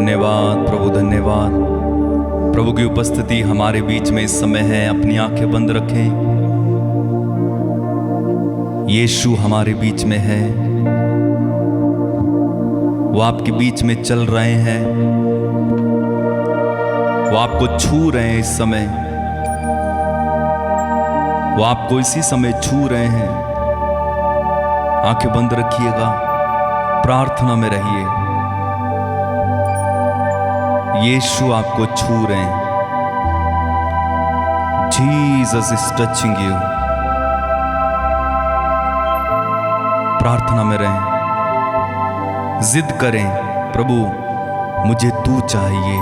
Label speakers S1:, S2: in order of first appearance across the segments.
S1: धन्यवाद प्रभु, धन्यवाद। प्रभु की उपस्थिति हमारे बीच में इस समय है। अपनी आंखें बंद रखें। यीशु हमारे बीच में है। वो आपके बीच में चल रहे हैं। वो आपको छू रहे हैं इस समय। वो आपको इसी समय छू रहे हैं। आंखें बंद रखिएगा, प्रार्थना में रहिए। यीशु आपको छू रहे हैं। Jesus is touching you. प्रार्थना में रहें, जिद करें, प्रभु मुझे तू चाहिए।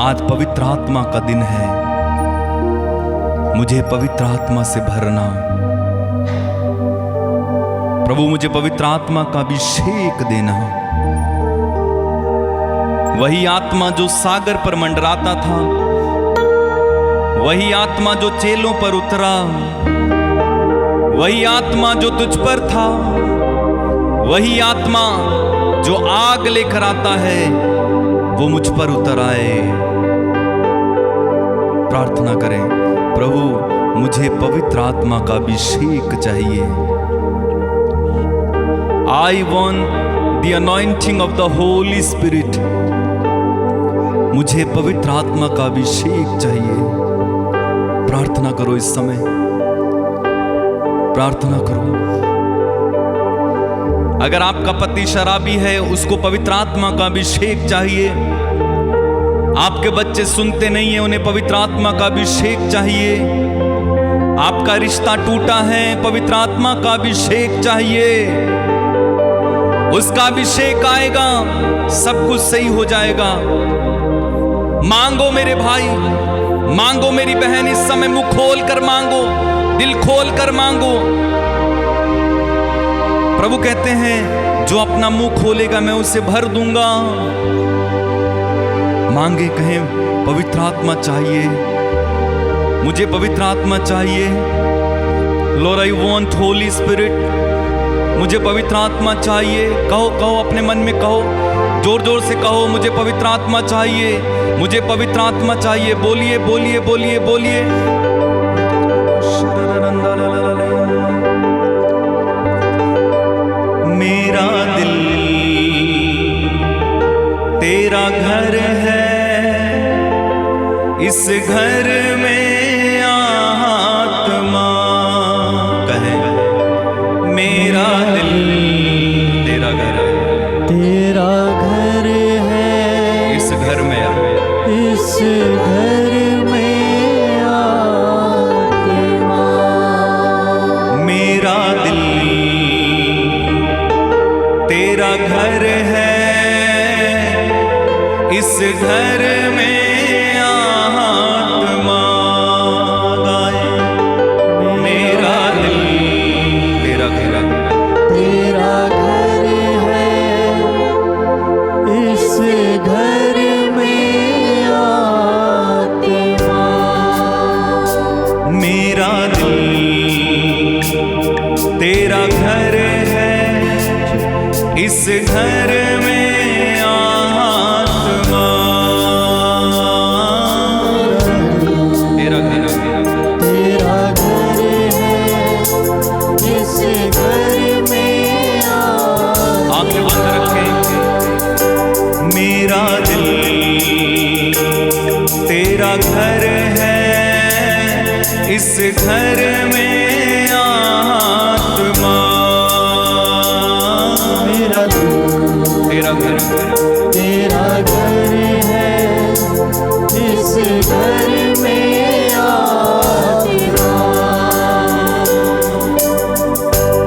S1: आज पवित्र आत्मा का दिन है। मुझे पवित्र आत्मा से भरना। प्रभु मुझे पवित्र आत्मा का अभिषेक देना। वही आत्मा जो सागर पर मंडराता था, वही आत्मा जो चेलों पर उतरा, वही आत्मा जो तुझ पर था, वही आत्मा जो आग लेकर आता है, वो मुझ पर उतर आए। प्रार्थना करें, प्रभु मुझे पवित्र आत्मा का अभिषेक चाहिए। I want the anointing of the Holy Spirit। मुझे पवित्र आत्मा का अभिषेक चाहिए। प्रार्थना करो इस समय, प्रार्थना करो। अगर आपका पति शराबी है, उसको पवित्र आत्मा का अभिषेक चाहिए। आपके बच्चे सुनते नहीं है, उन्हें पवित्र आत्मा का अभिषेक चाहिए। आपका रिश्ता टूटा है, पवित्र आत्मा का अभिषेक चाहिए। उसका अभिषेक आएगा, सब कुछ सही हो जाएगा। मांगो मेरे भाई, मांगो मेरी बहन, इस समय मुंह खोल कर मांगो, दिल खोल कर मांगो। प्रभु कहते हैं जो अपना मुंह खोलेगा मैं उसे भर दूंगा। मांगे, कहें पवित्र आत्मा चाहिए, मुझे पवित्र आत्मा चाहिए। Lord I want Holi spirit. मुझे पवित्र आत्मा चाहिए। कहो कहो, अपने मन में कहो, जोर जोर से कहो, मुझे पवित्र आत्मा चाहिए, मुझे पवित्र आत्मा चाहिए। बोलिए बोलिए बोलिए बोलिए। मेरा दिल तेरा घर है, इस घर में आत्मा कहे। मेरा दिल तेरा घर है,
S2: तेरा घर है,
S1: इस घर में
S2: इस घर में आत्मा।
S1: मेरा दिल तेरा घर है, इस घर में आत्मा गाए। मेरा दिल तेरा घर,
S2: तेरा घर है, इस घर में आत्मा।
S1: मेरा दिल तेरा घर है, इस घर में आत्मा। तेरा घर,
S2: तेरा घर है, इस घर में आत्मा।
S1: आंखें बंद रखें। मेरा दिल तेरा घर है, इस घर में आत्मा।
S2: मेरा दिल
S1: तेरा घर,
S2: तेरा घर है, इस घर में आत्मा।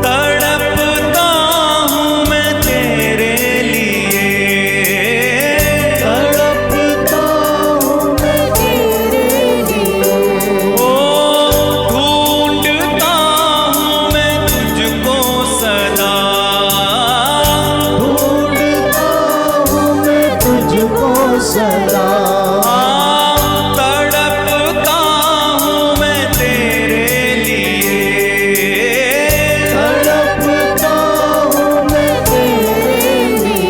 S1: तड़पता हूँ मैं तेरे लिए,
S2: तड़पता हूँ मैं तेरे लिए।
S1: ओ ढूंढता हूँ मैं तुझको सदा।
S2: ढूंढता हूँ मैं तुझको सदा।
S1: तड़पता हूँ मैं तेरे लिए,
S2: तड़पता हूँ मैं तेरे लिए।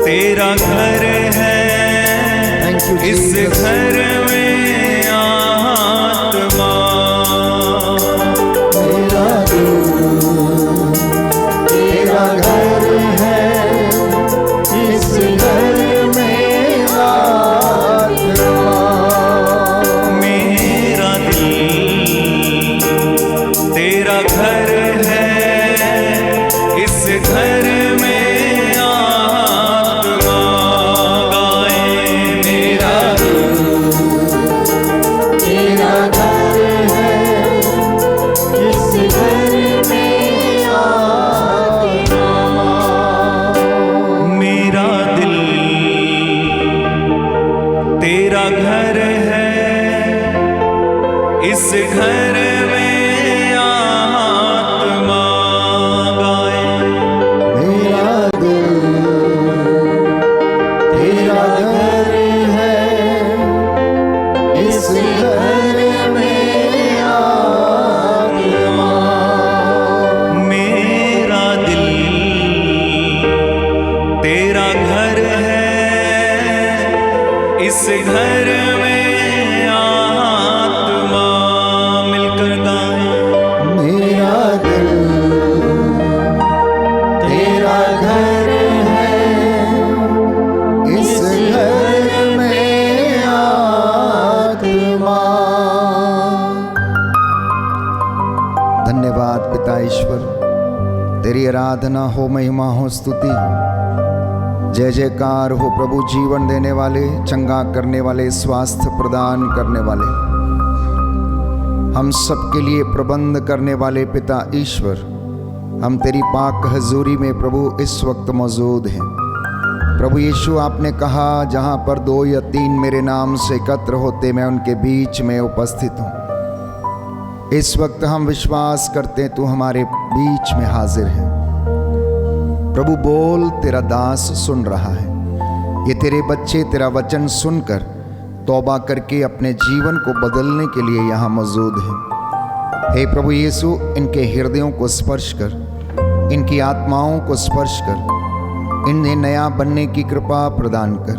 S1: तेरा घर है,
S2: Thank you,
S1: इस
S2: Jesus.
S1: घर में आत्मा।
S2: मेरा दिल तेरा घर है, इस घर में आत्मा।
S1: मेरा दिल तेरा घर है, इस घर में आत्मा गाए। मेरा
S2: तेरा घर है, इस घर में आत्मा।
S1: मेरा दिल तेरा घर है, इस घर में आत्मा गाए।
S2: मेरा दिल तेरा घर है, इस घर में आत्मा।
S1: मेरा दिल तेरा घर है, इस घर में आत्मा। मिलकर गाएं।
S2: मेरा दिल तेरा घर है, इस घर में आत्मा। धन्यवाद पिता ईश्वर, तेरी आराधना हो, महिमा हो, स्तुति हो, जय जयकार हो प्रभु। जीवन देने वाले, चंगा करने वाले, स्वास्थ्य प्रदान करने वाले, हम सबके लिए प्रबंध करने वाले पिता ईश्वर, हम तेरी पाक हजूरी में प्रभु इस वक्त मौजूद हैं। प्रभु यीशु, आपने कहा जहाँ पर 2 या 3 मेरे नाम से एकत्र होते, मैं उनके बीच में उपस्थित हूँ। इस वक्त हम विश्वास करते हैं तू हमारे बीच में हाजिर है। प्रभु बोल, तेरा दास सुन रहा है। ये तेरे बच्चे तेरा वचन सुनकर तौबा करके अपने जीवन को बदलने के लिए यहाँ मौजूद हैं। हे प्रभु यीशु, इनके हृदयों को स्पर्श कर, इनकी आत्माओं को स्पर्श कर, इन्हें नया बनने की कृपा प्रदान कर।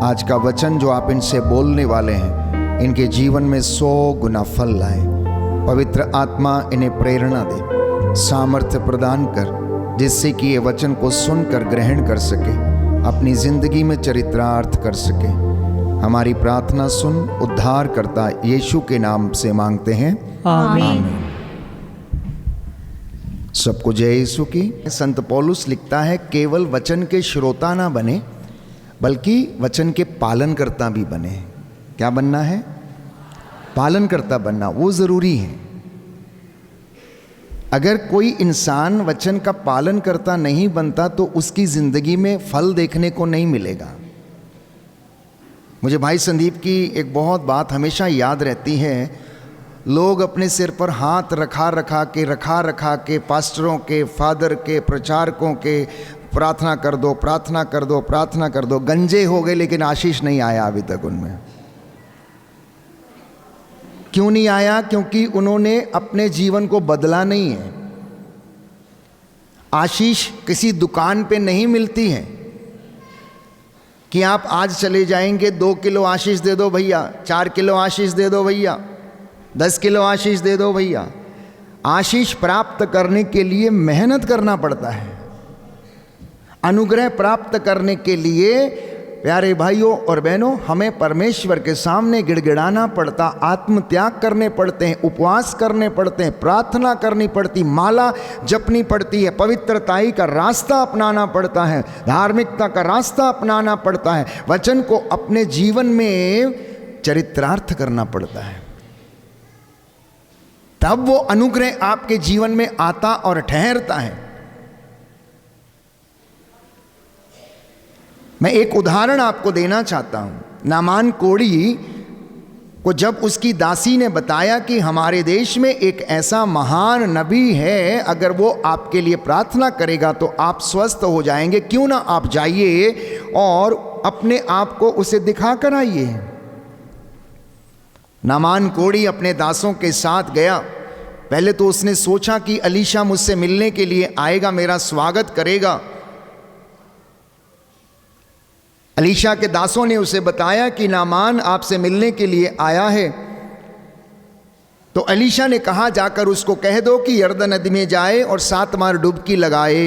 S2: आज का वचन जो आप इनसे बोलने वाले हैं, इनके जीवन में 100 गुना फल लाए। पवित्र आत्मा इन्हें प्रेरणा दे, सामर्थ्य प्रदान कर, जिससे कि ये वचन को सुनकर ग्रहण कर सके, अपनी जिंदगी में चरितार्थ कर सके। हमारी प्रार्थना सुन, उद्धार करता यीशु के नाम से मांगते हैं,
S3: आमीन।
S2: सबको जय यीशु की। संत पौलुस लिखता है, केवल वचन के श्रोता ना बने, बल्कि वचन के पालन करता भी बने। क्या बनना है? पालन करता बनना, वो जरूरी है। अगर कोई इंसान वचन का पालन करता नहीं बनता तो उसकी जिंदगी में फल देखने को नहीं मिलेगा। मुझे भाई संदीप की एक बहुत बात हमेशा याद रहती है। लोग अपने सिर पर हाथ रखा के पास्टरों के, फादर के, प्रचारकों के, प्रार्थना कर दो, प्रार्थना कर दो, प्रार्थना कर दो। गंजे हो गए लेकिन आशीष नहीं आया अभी तक उनमें। क्यों नहीं आया? क्योंकि उन्होंने अपने जीवन को बदला नहीं है। आशीष किसी दुकान पे नहीं मिलती है कि आप आज चले जाएंगे 2 किलो आशीष दे दो भैया, 4 किलो आशीष दे दो भैया, 10 किलो आशीष दे दो भैया। आशीष प्राप्त करने के लिए मेहनत करना पड़ता है। अनुग्रह प्राप्त करने के लिए प्यारे भाइयों और बहनों, हमें परमेश्वर के सामने गिड़गिड़ाना पड़ता, आत्मत्याग करने पड़ते हैं, उपवास करने पड़ते हैं, प्रार्थना करनी पड़ती, माला जपनी पड़ती है, पवित्रताई का रास्ता अपनाना पड़ता है, धार्मिकता का रास्ता अपनाना पड़ता है, वचन को अपने जीवन में चरितार्थ करना पड़ता है। तब वो अनुग्रह आपके जीवन में आता और ठहरता है। मैं एक उदाहरण आपको देना चाहता हूं। नामान कोढ़ी को जब उसकी दासी ने बताया कि हमारे देश में एक ऐसा महान नबी है, अगर वो आपके लिए प्रार्थना करेगा तो आप स्वस्थ हो जाएंगे, क्यों ना आप जाइए और अपने आप को उसे दिखा कर आइए। नामान कोढ़ी अपने दासों के साथ गया। पहले तो उसने सोचा कि अलीशा मुझसे मिलने के लिए आएगा, मेरा स्वागत करेगा, एलीशा के दासों ने उसे बताया कि नामान आपसे मिलने के लिए आया है। तो एलीशा ने कहा, जाकर उसको कह दो कि यरदन नदी में जाए और 7 बार डुबकी लगाए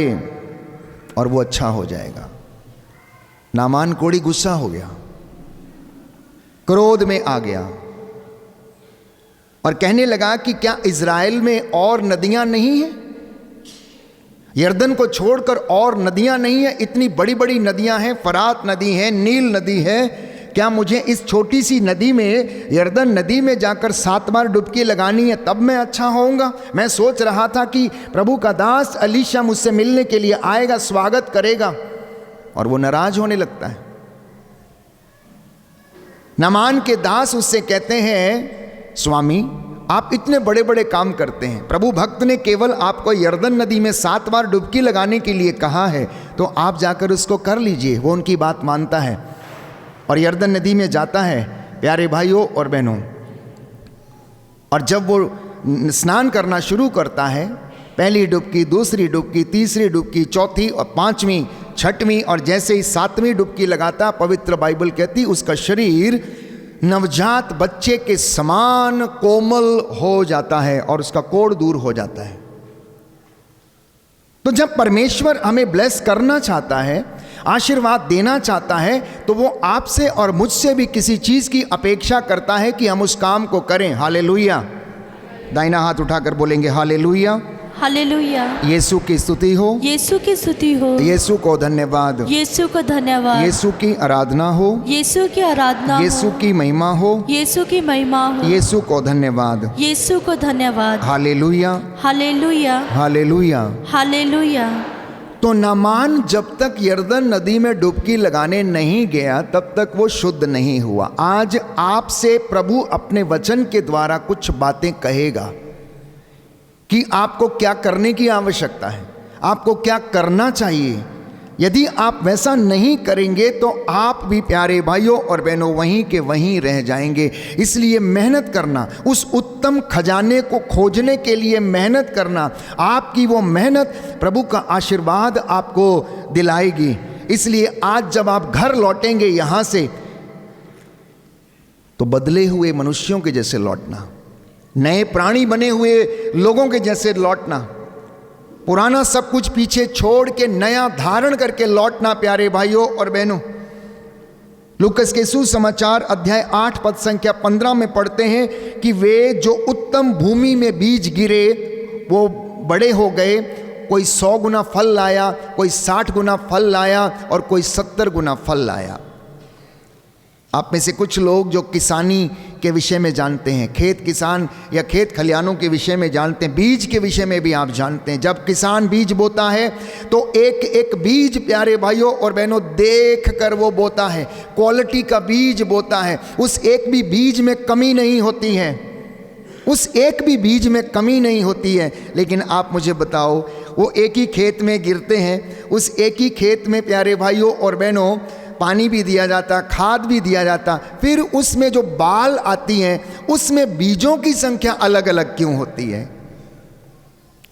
S2: और वो अच्छा हो जाएगा। नामान कोड़ी गुस्सा हो गया, क्रोध में आ गया और कहने लगा कि क्या इज़राइल में और नदियां नहीं हैं? यरदन को छोड़कर और नदियां नहीं है? इतनी बड़ी बड़ी नदियां हैं, फरात नदी है, नील नदी है। क्या मुझे इस छोटी सी नदी में, यरदन नदी में जाकर 7 बार डुबकी लगानी है तब मैं अच्छा होऊंगा? मैं सोच रहा था कि प्रभु का दास एलीशा मुझसे मिलने के लिए आएगा, स्वागत करेगा, और वो नाराज होने लगता है। नामान के दास उससे कहते हैं, स्वामी आप इतने बड़े बड़े काम करते हैं, प्रभु भक्त ने केवल आपको यरदन नदी में 7 बार डुबकी लगाने के लिए कहा है, तो आप जाकर उसको कर लीजिए। वो उनकी बात मानता है और यरदन नदी में जाता है, प्यारे भाइयों और बहनों। और जब वो स्नान करना शुरू करता है, पहली डुबकी, दूसरी डुबकी, तीसरी डुबकी, चौथी और 5वीं, 6वीं और जैसे ही 7वीं डुबकी लगाता, पवित्र बाइबल कहती उसका शरीर नवजात बच्चे के समान कोमल हो जाता है और उसका कोढ़ दूर हो जाता है। तो जब परमेश्वर हमें ब्लेस करना चाहता है, आशीर्वाद देना चाहता है, तो वो आपसे और मुझसे भी किसी चीज की अपेक्षा करता है कि हम उस काम को करें। हालेलुया। दाहिना हाथ उठाकर बोलेंगे हालेलुया।
S3: हालेलुया।
S2: यीशु की स्तुति हो,
S3: यीशु की स्तुति हो,
S2: यीशु को धन्यवाद,
S3: यीशु को धन्यवाद,
S2: यीशु की आराधना हो,
S3: यीशु की आराधना,
S2: यीशु की महिमा हो,
S3: यीशु की महिमा हो,
S2: यीशु को धन्यवाद,
S3: यीशु को धन्यवाद।
S2: Hallelujah,
S3: hallelujah,
S2: hallelujah.
S3: हालेलुया।
S2: तो नामान जब तक यरदन नदी में डुबकी लगाने नहीं गया तब तक वो शुद्ध नहीं हुआ। आज आपसे प्रभु अपने वचन के द्वारा कुछ बातें कहेगा कि आपको क्या करने की आवश्यकता है, आपको क्या करना चाहिए। यदि आप वैसा नहीं करेंगे तो आप भी प्यारे भाइयों और बहनों वहीं के वहीं रह जाएंगे। इसलिए मेहनत करना, उस उत्तम खजाने को खोजने के लिए मेहनत करना, आपकी वो मेहनत प्रभु का आशीर्वाद आपको दिलाएगी। इसलिए आज जब आप घर लौटेंगे यहाँ से, तो बदले हुए मनुष्यों के जैसे लौटना, नए प्राणी बने हुए लोगों के जैसे लौटना, पुराना सब कुछ पीछे छोड़ के नया धारण करके लौटना। प्यारे भाइयों और बहनों, लूकस के सुसमाचार अध्याय 8 पद संख्या 15 में पढ़ते हैं कि वे जो उत्तम भूमि में बीज गिरे वो बड़े हो गए। कोई 100 गुना फल लाया, कोई 60 गुना फल लाया और कोई 70 गुना फल लाया। आप में से कुछ लोग जो किसानी के विषय में जानते हैं, खेत किसान या खेत खलिहानों के विषय में जानते हैं, बीज के विषय में भी आप जानते हैं। जब किसान बीज बोता है तो एक एक बीज प्यारे भाइयों और बहनों देख कर वो बोता है, क्वालिटी का बीज बोता है। उस एक भी बीज में कमी नहीं होती है, उस एक भी बीज में कमी नहीं होती है। लेकिन आप मुझे बताओ, वो एक ही खेत में गिरते हैं, उस एक ही खेत में प्यारे भाइयों और बहनों पानी भी दिया जाता, खाद भी दिया जाता, फिर उसमें जो बाल आती हैं उसमें बीजों की संख्या अलग अलग क्यों होती है?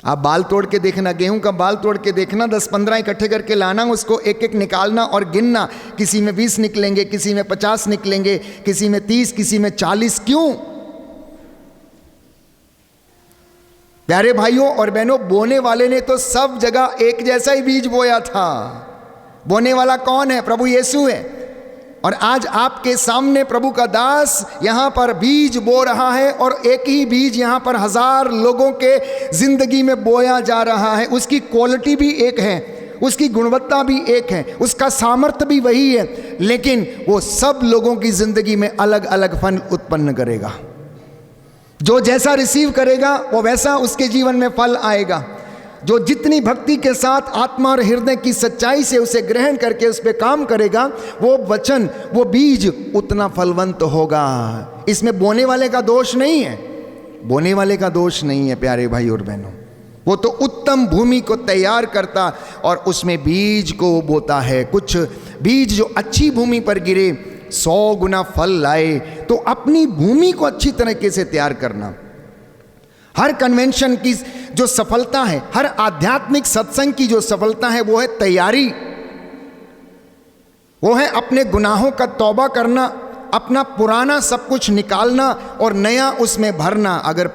S2: आप बाल तोड़ के देखना, गेहूं का बाल तोड़ के देखना, 10-15 इकट्ठे करके लाना, उसको एक एक निकालना और गिनना, किसी में 20 निकलेंगे, किसी में 50 निकलेंगे, किसी में 30, किसी में 40। क्यों? प्यारे भाइयों और बहनों, बोने वाले ने तो सब जगह एक जैसा ही बीज बोया था। बोने वाला कौन है? प्रभु यीशु है। और आज आपके सामने प्रभु का दास यहाँ पर बीज बो रहा है और एक ही बीज यहाँ पर 1000 लोगों के जिंदगी में बोया जा रहा है। उसकी क्वालिटी भी एक है, उसकी गुणवत्ता भी एक है, उसका सामर्थ्य भी वही है, लेकिन वो सब लोगों की जिंदगी में अलग अलग फल उत्पन्न करेगा। जो जैसा रिसीव करेगा वो वैसा उसके जीवन में फल आएगा। जो जितनी भक्ति के साथ आत्मा और हृदय की सच्चाई से उसे ग्रहण करके उस पर काम करेगा, वो वचन, वो बीज उतना फलवंत होगा। इसमें बोने वाले का दोष नहीं है, बोने वाले का दोष नहीं है प्यारे भाई और बहनों। वो तो उत्तम भूमि को तैयार करता और उसमें बीज को बोता है। कुछ बीज जो अच्छी भूमि पर गिरे 100 गुना फल लाए, तो अपनी भूमि को अच्छी तरीके से तैयार करना। हर कन्वेंशन की जो सफलता है, हर आध्यात्मिक सत्संग की जो सफलता है, वो है तैयारी। वो है अपने गुनाहों का तौबा करना, अपना पुराना सब कुछ निकालना और नया उसमें भरना। अगर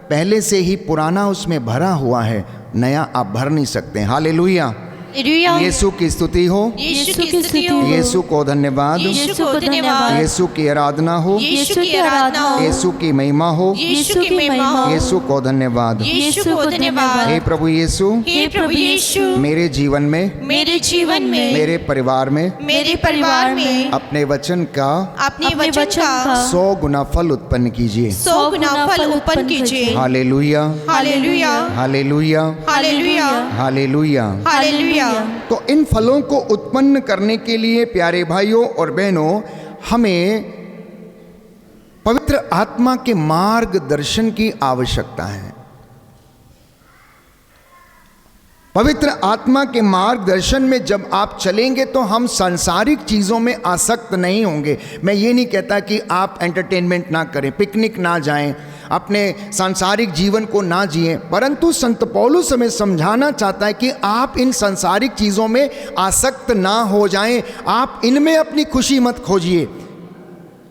S2: पहले से ही पुराना उसमें भरा हुआ है, नया आप भर नहीं सकते। हालेलुया, यीशु की स्तुति हो,
S3: यीशु की स्तुति हो,
S2: यीशु को धन्यवाद,
S3: यीशु को धन्यवाद,
S2: यीशु की आराधना हो,
S3: यीशु की आराधना हो,
S2: यीशु की महिमा हो,
S3: यीशु की महिमा हो,
S2: यीशु को धन्यवाद।
S3: यीशु को धन्यवाद।
S2: हे प्रभु यीशु,
S3: हे प्रभु यीशु,
S2: मेरे जीवन में,
S3: मेरे जीवन में,
S2: मेरे परिवार में,
S3: मेरे परिवार में
S2: अपने वचन का
S3: अपने वचन का
S2: 100 गुना फल उत्पन्न कीजिए।
S3: 100 गुना फल उत्पन्न कीजिए।
S2: Hallelujah,
S3: hallelujah,
S2: hallelujah,
S3: hallelujah,
S2: hallelujah.
S3: Hallelujah.
S2: तो इन फलों को उत्पन्न करने के लिए प्यारे भाइयों और बहनों, हमें पवित्र आत्मा के मार्गदर्शन की आवश्यकता है। पवित्र आत्मा के मार्गदर्शन में जब आप चलेंगे तो हम सांसारिक चीज़ों में आसक्त नहीं होंगे। मैं ये नहीं कहता कि आप एंटरटेनमेंट ना करें, पिकनिक ना जाएं, अपने सांसारिक जीवन को ना जिएं, परंतु संत पौलुस हमें समझाना चाहता है कि आप इन सांसारिक चीज़ों में आसक्त ना हो जाएं। आप इनमें अपनी खुशी मत खोजिए।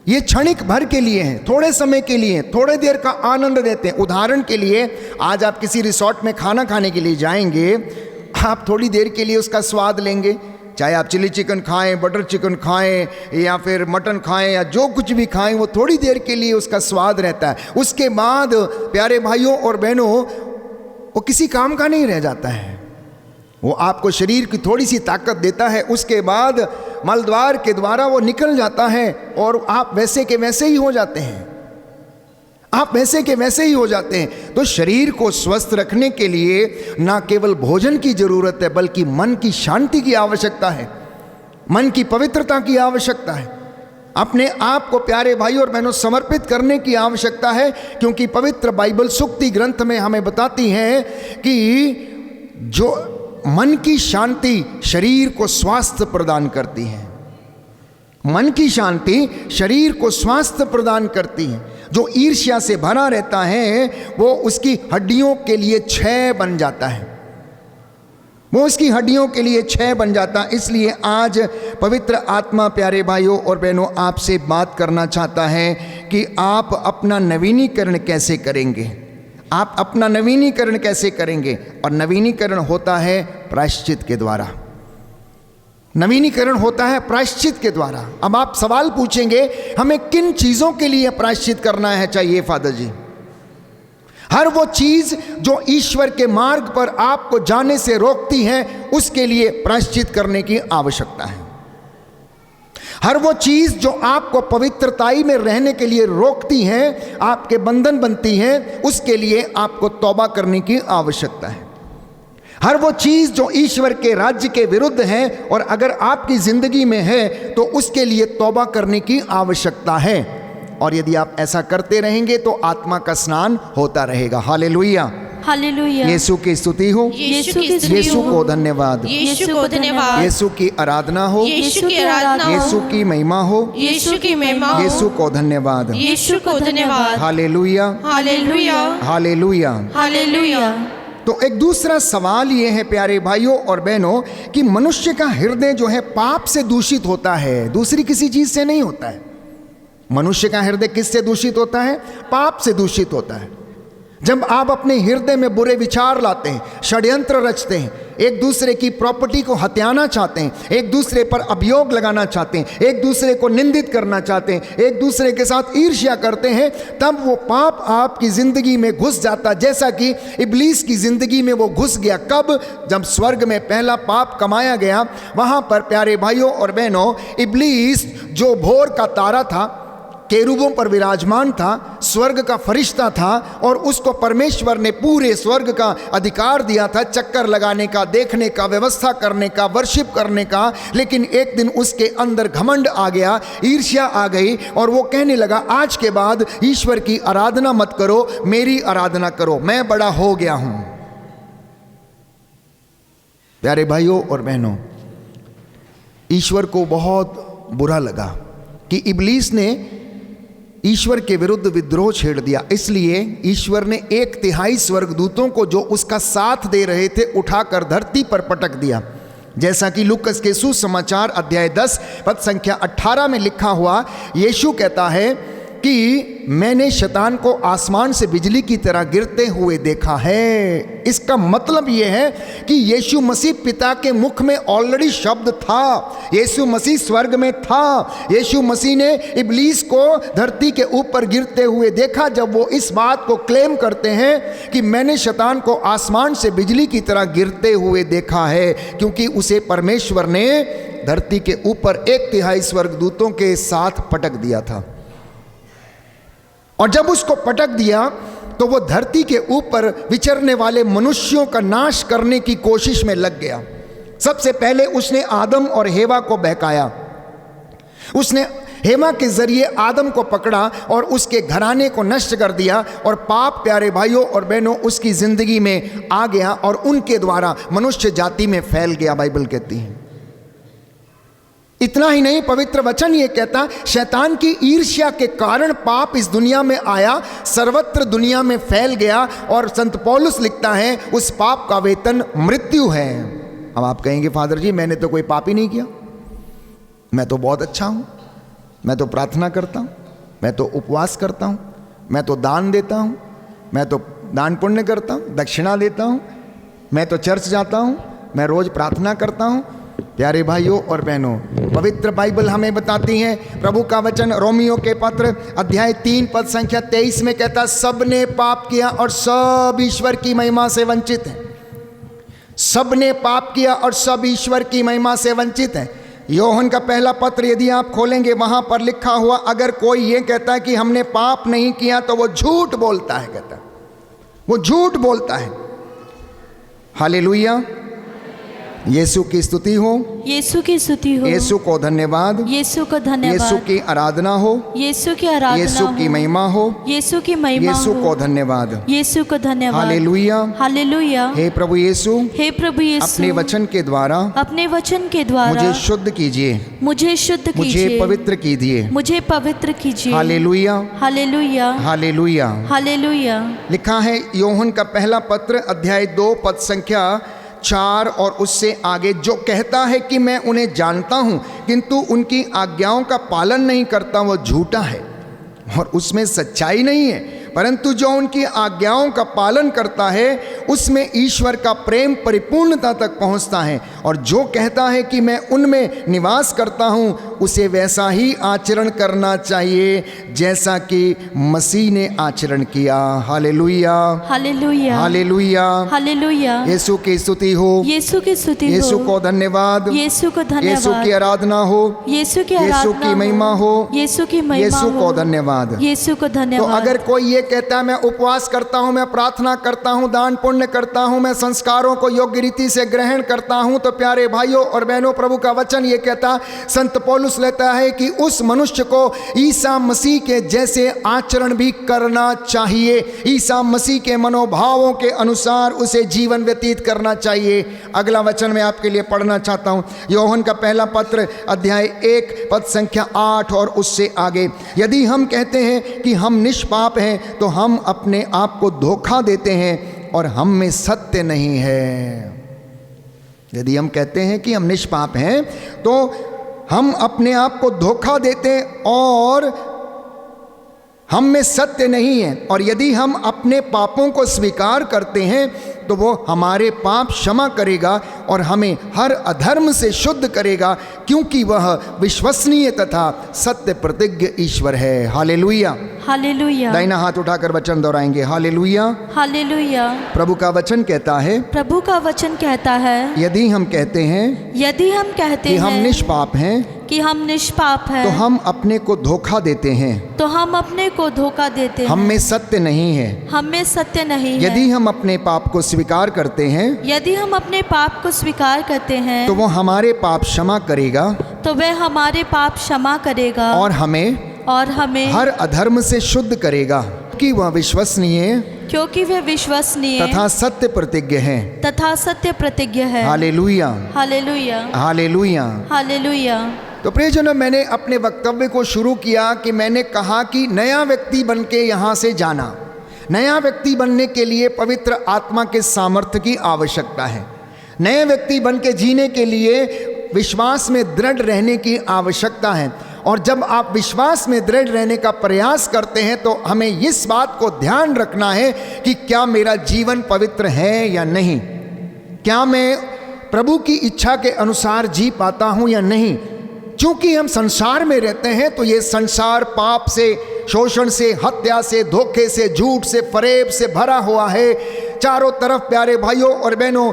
S2: ये क्षणिक भर के लिए हैं, थोड़े समय के लिए, थोड़े देर का आनंद देते हैं। उदाहरण के लिए, आज आप किसी रिसोर्ट में खाना खाने के लिए जाएंगे, आप थोड़ी देर के लिए उसका स्वाद लेंगे, चाहे आप चिली चिकन खाएं, बटर चिकन खाएं या फिर मटन खाएं या जो कुछ भी खाएं, वो थोड़ी देर के लिए उसका स्वाद रहता है। उसके बाद प्यारे भाइयों और बहनों, वो किसी काम का नहीं रह जाता है। वो आपको शरीर की थोड़ी सी ताकत देता है, उसके बाद मलद्वार के द्वारा वो निकल जाता है और आप वैसे के वैसे ही हो जाते हैं। आप वैसे के वैसे ही हो जाते हैं। तो शरीर को स्वस्थ रखने के लिए ना केवल भोजन की जरूरत है, बल्कि मन की शांति की आवश्यकता है, मन की पवित्रता की आवश्यकता है, अपने आप को प्यारे भाई और बहनों समर्पित करने की आवश्यकता है। क्योंकि पवित्र बाइबल सूक्ति ग्रंथ में हमें बताती है कि जो मन की शांति शरीर को स्वास्थ्य प्रदान करती है। मन की शांति शरीर को स्वास्थ्य प्रदान करती है। जो ईर्ष्या से भरा रहता है वो उसकी हड्डियों के लिए क्षय बन जाता है, वो उसकी हड्डियों के लिए क्षय बन जाता है। इसलिए आज पवित्र आत्मा प्यारे भाइयों और बहनों आपसे बात करना चाहता है कि आप अपना नवीनीकरण कैसे करेंगे, आप अपना नवीनीकरण कैसे करेंगे। और नवीनीकरण होता है प्रायश्चित के द्वारा। नवीनीकरण होता है प्रायश्चित के द्वारा। अब आप सवाल पूछेंगे, हमें किन चीज़ों के लिए प्रायश्चित करना है चाहिए फादर जी? हर वो चीज़ जो ईश्वर के मार्ग पर आपको जाने से रोकती है, उसके लिए प्रायश्चित करने की आवश्यकता है। हर वो चीज़ जो आपको पवित्रताई में रहने के लिए रोकती है, आपके बंधन बनती है, उसके लिए आपको तौबा करने की आवश्यकता है। हर वो चीज़ जो ईश्वर के राज्य के विरुद्ध है और अगर आपकी ज़िंदगी में है तो उसके लिए तौबा करने की आवश्यकता है। और यदि आप ऐसा करते रहेंगे तो आत्मा का स्नान होता रहेगा। Hallelujah,
S3: hallelujah.
S2: यीशु की स्तुति हो,
S3: यीशु की स्तुति
S2: यीशु
S3: हो,
S2: को धन्यवाद,
S3: यीशु को धन्यवाद,
S2: यीशु की आराधना हो,
S3: यीशु की आराधना हो,
S2: यीशु की महिमा हो,
S3: यीशु की महिमा हो,
S2: यीशु को धन्यवाद।
S3: यीशु को धन्यवाद।
S2: Hallelujah,
S3: hallelujah,
S2: hallelujah.
S3: हालेलुया।
S2: तो एक दूसरा सवाल ये है प्यारे भाइयों और बहनों कि मनुष्य का हृदय जो है पाप से दूषित होता है, दूसरी किसी चीज से नहीं होता है। मनुष्य का हृदय किससे दूषित होता है? पाप से दूषित होता है। जब आप अपने हृदय में बुरे विचार लाते हैं, षड्यंत्र रचते हैं, एक दूसरे की प्रॉपर्टी को हत्याना चाहते हैं, एक दूसरे पर अभियोग लगाना चाहते हैं, एक दूसरे को निंदित करना चाहते हैं, एक दूसरे के साथ ईर्ष्या करते हैं, तब वो पाप आपकी ज़िंदगी में घुस जाता, जैसा कि इब्लीस की ज़िंदगी में वो घुस गया। कब? जब स्वर्ग में पहला पाप कमाया गया। वहाँ पर प्यारे भाइयों और बहनों, इब्लीस जो भोर का तारा था, केरूबों पर विराजमान था, स्वर्ग का फरिश्ता था और उसको परमेश्वर ने पूरे स्वर्ग का अधिकार दिया था, चक्कर लगाने का, देखने का, व्यवस्था करने का, वर्शिप करने का। लेकिन एक दिन उसके अंदर घमंड आ गया, ईर्ष्या आ गई और वो कहने लगा, आज के बाद ईश्वर की आराधना मत करो, मेरी आराधना करो, मैं बड़ा हो गया हूं। प्यारे भाइयों और बहनों, ईश्वर को बहुत बुरा लगा कि इब्लीस ने ईश्वर के विरुद्ध विद्रोह छेड़ दिया। इसलिए ईश्वर ने 1/3 स्वर्गदूतों को जो उसका साथ दे रहे थे उठाकर धरती पर पटक दिया। जैसा कि लूकस के सुसमाचार अध्याय 10 पद संख्या 18 में लिखा हुआ, यीशु कहता है कि मैंने शैतान को आसमान से बिजली की तरह गिरते हुए देखा है। इसका मतलब यह है कि यीशु मसीह पिता के मुख में ऑलरेडी शब्द था, यीशु मसीह स्वर्ग में था। यीशु मसीह ने इब्लीस को धरती के ऊपर गिरते हुए देखा। जब वो इस बात को क्लेम करते हैं कि मैंने शैतान को आसमान से बिजली की तरह गिरते हुए देखा है, क्योंकि उसे परमेश्वर ने धरती के ऊपर 1/3 स्वर्गदूतों के साथ पटक दिया था। और जब उसको पटक दिया तो वो धरती के ऊपर विचरने वाले मनुष्यों का नाश करने की कोशिश में लग गया। सबसे पहले उसने आदम और हेवा को बहकाया। उसने हेवा के जरिए आदम को पकड़ा और उसके घराने को नष्ट कर दिया, और पाप प्यारे भाइयों और बहनों उसकी जिंदगी में आ गया और उनके द्वारा मनुष्य जाति में फैल गया, बाइबल कहती है। इतना ही नहीं, पवित्र वचन ये कहता, शैतान की ईर्ष्या के कारण पाप इस दुनिया में आया, सर्वत्र दुनिया में फैल गया, और संत पौलुस लिखता है उस पाप का वेतन मृत्यु है। अब आप कहेंगे फादर जी मैंने तो कोई पाप ही नहीं किया, मैं तो बहुत अच्छा हूं, मैं तो प्रार्थना करता हूं, मैं तो उपवास करता हूं, मैं तो दान देता हूं, मैं तो दान पुण्य करता हूं, दक्षिणा देता हूं, मैं तो चर्च जाता हूं, मैं रोज प्रार्थना करता हूं। प्यारे भाइयों और बहनों, पवित्र बाइबल हमें बताती है, प्रभु का वचन रोमियो के पत्र अध्याय 3 पद संख्या 23 में कहता, सबने पाप किया और सब ईश्वर की महिमा से वंचित हैं। सबने पाप किया और सब ईश्वर की महिमा से वंचित हैं। योहन का पहला पत्र यदि आप खोलेंगे, वहां पर लिखा हुआ, अगर कोई ये कहता है कि हमने पाप नहीं किया तो वो झूठ बोलता है, कहता वो झूठ बोलता है। हालेलुया, यीशु की स्तुति हो,
S3: यीशु की स्तुति हो,
S2: यीशु को धन्यवाद,
S3: यीशु को धन्यवाद,
S2: यीशु की आराधना हो,
S3: यीशु की आराधना,
S2: यीशु की महिमा हो,
S3: यीशु की महिमा,
S2: यीशु को धन्यवाद,
S3: यीशु को धन्यवाद।
S2: Hallelujah,
S3: hallelujah.
S2: हे प्रभु यीशु,
S3: हे प्रभु यीशु,
S2: अपने वचन के द्वारा,
S3: अपने वचन के द्वारा
S2: मुझे शुद्ध कीजिए,
S3: मुझे शुद्ध
S2: मुझे
S3: कीजिए,
S2: पवित्र कीजिए।
S3: मुझे पवित्र कीजिए।
S2: Hallelujah,
S3: hallelujah,
S2: hallelujah.
S3: हालेलुया।
S2: लिखा है योहन का पहला पत्र अध्याय 2 पद संख्या 4 और उससे आगे, जो कहता है कि मैं उन्हें जानता हूं किंतु उनकी आज्ञाओं का पालन नहीं करता, वो झूठा है और उसमें सच्चाई नहीं है। परंतु जो उनकी आज्ञाओं का पालन करता है उसमें ईश्वर का प्रेम परिपूर्णता तक पहुंचता है। और जो कहता है कि मैं उनमें निवास करता हूं, उसे वैसा ही आचरण करना चाहिए जैसा कि मसीह ने आचरण किया। Hallelujah,
S3: hallelujah,
S2: hallelujah,
S3: hallelujah.
S2: Yeshu की स्तुति हो,
S3: यीशु की स्तुति हो,
S2: यीशु को धन्यवाद,
S3: यीशु को धन्यवाद,
S2: यीशु की आराधना हो,
S3: यीशु की
S2: यीशु
S3: आराधना
S2: की महिमा हो,
S3: यीशु की महिमा
S2: यीशु
S3: हो,
S2: को धन्यवाद।
S3: यीशु को
S2: तो
S3: धन्यवाद।
S2: अगर कोई ये कहता है मैं उपवास करता हूं, मैं प्रार्थना करता हूं, दान पुण्य करता हूं, मैं संस्कारों को योग्य रीति से ग्रहण करता हूं, तो प्यारे भाइयों और बहनों, प्रभु का वचन ये कहता, संत पौलुस लेता है कि उस मनुष्य को ईसा मसीह के जैसे आचरण भी करना चाहिए। ईसा मसीह के मनोभावों के अनुसार उसे जीवन व्यतीत करना चाहिए। अगला वचन मैं आपके लिए पढ़ना चाहता हूं, योहन का पहला पत्र अध्याय 1 पद संख्या 8 और उससे आगे, यदि हम कहते हैं कि हम निष्पाप हैं तो हम अपने आप को धोखा देते हैं और हम में सत्य नहीं है। यदि हम कहते हैं कि हम निष्पाप हैं तो हम अपने आप को धोखा देते हैं और हम में सत्य नहीं है। और यदि हम अपने पापों को स्वीकार करते हैं तो वो हमारे पाप क्षमा करेगा और हमें हर अधर्म से शुद्ध करेगा, क्योंकि वह विश्वसनीय तथा सत्य प्रतिज्ञ ईश्वर है। Hallelujah,
S3: hallelujah.
S2: दाहिना हाथ उठाकर वचन दोहराएंगे, हालेलुया।
S3: हालेलुया।
S2: प्रभु का वचन कहता है,
S3: प्रभु का वचन कहता है,
S2: यदि हम कहते हैं
S3: यदि हम कहते
S2: कि
S3: हैं
S2: हम निष्पाप हैं
S3: कि हम निष्पाप हैं
S2: तो हम अपने को धोखा देते हैं,
S3: तो हम अपने को धोखा देते हैं,
S2: हम में सत्य नहीं है।
S3: हम में सत्य नहीं है।
S2: यदि हम अपने पाप को स्वीकार करते हैं
S3: यदि हम अपने पाप को स्वीकार करते हैं
S2: तो वो हमारे पाप क्षमा करेगा
S3: तो वह हमारे पाप क्षमा करेगा
S2: और हमें
S3: हर
S2: अधर्म से शुद्ध करेगा, कि वह विश्वसनीय
S3: क्योंकि वह विश्वसनीय
S2: तथा सत्य प्रतिज्ञ है।
S3: तथा सत्य प्रतिज्ञ है।
S2: Hallelujah,
S3: hallelujah,
S2: hallelujah.
S3: हालेलुया।
S2: तो प्रियजनों, मैंने अपने वक्तव्य को शुरू किया कि मैंने कहा कि नया व्यक्ति बन के यहाँ से जाना, नया व्यक्ति बनने के लिए पवित्र आत्मा के सामर्थ्य की आवश्यकता है। नए व्यक्ति बन के जीने के लिए विश्वास में दृढ़ रहने की आवश्यकता है। और जब आप विश्वास में दृढ़ रहने का प्रयास करते हैं तो हमें इस बात को ध्यान रखना है कि क्या मेरा जीवन पवित्र है या नहीं, क्या मैं प्रभु की इच्छा के अनुसार जी पाता हूं या नहीं। क्योंकि हम संसार में रहते हैं तो ये संसार पाप से, शोषण से, हत्या से, धोखे से, झूठ से, फरेब से भरा हुआ है। चारों तरफ प्यारे भाइयों और बहनों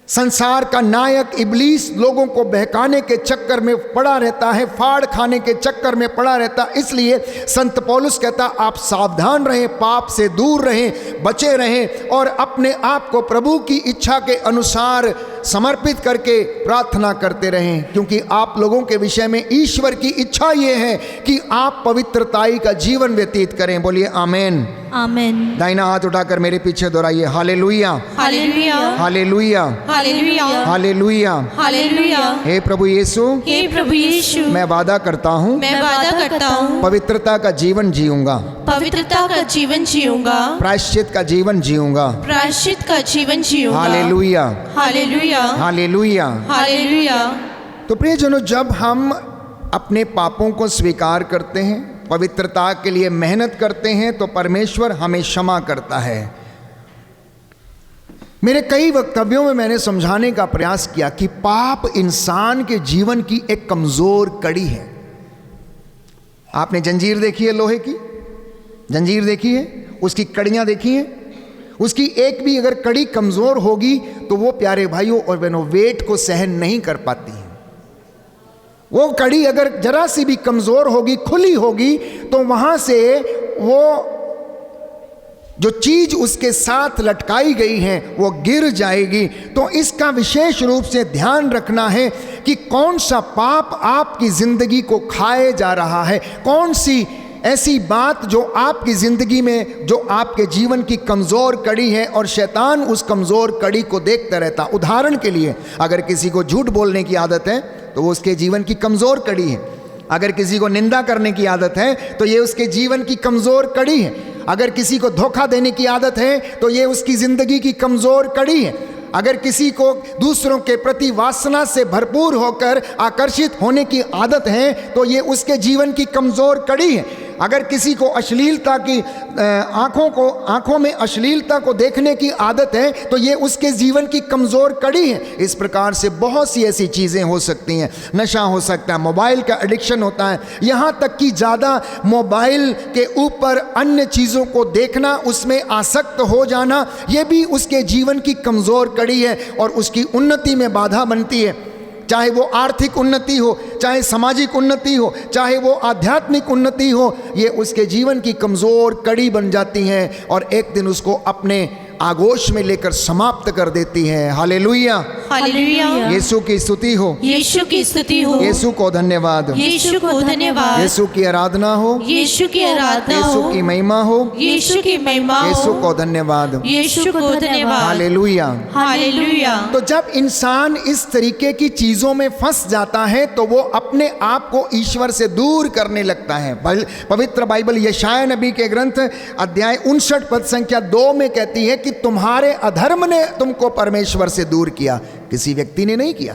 S2: संसार का नायक इब्लीस लोगों को बहकाने के चक्कर में पड़ा रहता है, फाड़ खाने के चक्कर में पड़ा रहता। इसलिए संत पौलुस कहता आप सावधान रहें, पाप से दूर रहें, बचे रहें और अपने आप को प्रभु की इच्छा के अनुसार समर्पित करके प्रार्थना करते रहें। क्योंकि आप लोगों के विषय में ईश्वर की इच्छा ये है कि आप पवित्रताई का जीवन व्यतीत करें। बोलिए आमेन।
S3: आमेन।
S2: दाहिना हाथ उठाकर मेरे पीछे दोहराइए, hallelujah,
S3: hallelujah,
S2: hallelujah,
S3: hallelujah,
S2: hallelujah.
S3: Hallelujah.
S2: हे प्रभु यीशु,
S3: हे प्रभु यीशु,
S2: मैं वादा करता हूँ
S3: मैं वादा करता हूँ
S2: पवित्रता का जीवन जीऊंगा,
S3: पवित्रता का जीवन जीऊंगा,
S2: प्रायश्चित का जीवन जीऊंगा।
S3: प्रायश्चित का जीवन जीऊंगा।
S2: Hallelujah,
S3: hallelujah,
S2: hallelujah.
S3: हालेलुया।
S2: तो प्रियजनों, जब हम अपने पापों को स्वीकार करते हैं, पवित्रता के लिए मेहनत करते हैं तो परमेश्वर हमें क्षमा करता है। मेरे कई वक्तव्यों में मैंने समझाने का प्रयास किया कि पाप इंसान के जीवन की एक कमजोर कड़ी है। आपने जंजीर देखी है, लोहे की जंजीर देखी है, उसकी कड़ियां देखी हैं, उसकी एक भी अगर कड़ी कमजोर होगी तो वो प्यारे भाइयों और बहनों वेट को सहन नहीं कर पाती है। वो कड़ी अगर जरा सी भी कमजोर होगी, खुली होगी, तो वहां से वो जो चीज उसके साथ लटकाई गई है वो गिर जाएगी। तो इसका विशेष रूप से ध्यान रखना है कि कौन सा पाप आपकी जिंदगी को खाए जा रहा है, कौन सी ऐसी बात जो आपकी जिंदगी में, जो आपके जीवन की कमजोर कड़ी है और शैतान उस कमजोर कड़ी को देखता रहता। उदाहरण के लिए, अगर किसी को झूठ बोलने की आदत है तो वो उसके जीवन की कमजोर कड़ी है। अगर किसी को निंदा करने की आदत है तो ये उसके जीवन की कमजोर कड़ी है। अगर किसी को धोखा देने की आदत है तो ये उसकी जिंदगी की कमजोर कड़ी है। अगर किसी को दूसरों के प्रति वासना से भरपूर होकर आकर्षित होने की आदत है तो ये उसके जीवन की कमजोर कड़ी है। अगर किसी को अश्लीलता की आंखों में अश्लीलता को देखने की आदत है तो ये उसके जीवन की कमजोर कड़ी है। इस प्रकार से बहुत सी ऐसी चीजें हो सकती हैं। नशा हो सकता है, मोबाइल का एडिक्शन होता है, यहाँ तक कि ज़्यादा मोबाइल के ऊपर अन्य चीज़ों को देखना, उसमें आसक्त हो जाना, ये भी उसके जीवन की कमजोर कड़ी है और उसकी उन्नति में बाधा बनती है। चाहे वो आर्थिक उन्नति हो, चाहे सामाजिक उन्नति हो, चाहे वो आध्यात्मिक उन्नति हो, ये उसके जीवन की कमज़ोर कड़ी बन जाती हैं और एक दिन उसको अपने आगोश में लेकर समाप्त कर देती है। Hallelujah,
S3: hallelujah.
S2: यीशु की स्तुति हो,
S3: यीशु की स्तुति हो,
S2: यीशु को धन्यवाद,
S3: यीशु को धन्यवाद,
S2: यीशु की आराधना हो,
S3: यीशु की आराधना हो,
S2: यीशु की महिमा हो,
S3: यीशु की महिमा हो,
S2: यीशु को धन्यवाद,
S3: यीशु को धन्यवाद।
S2: हालेलुया।
S3: हालेलुया।
S2: तो जब इंसान इस तरीके की चीजों में फंस जाता है तो वो अपने आप को ईश्वर से दूर करने लगता है। पवित्र बाइबल यशाया नबी के ग्रंथ अध्याय 59 पद संख्या 2 में कहती है कि तुम्हारे अधर्म ने तुमको परमेश्वर से दूर किया। किसी व्यक्ति ने नहीं किया।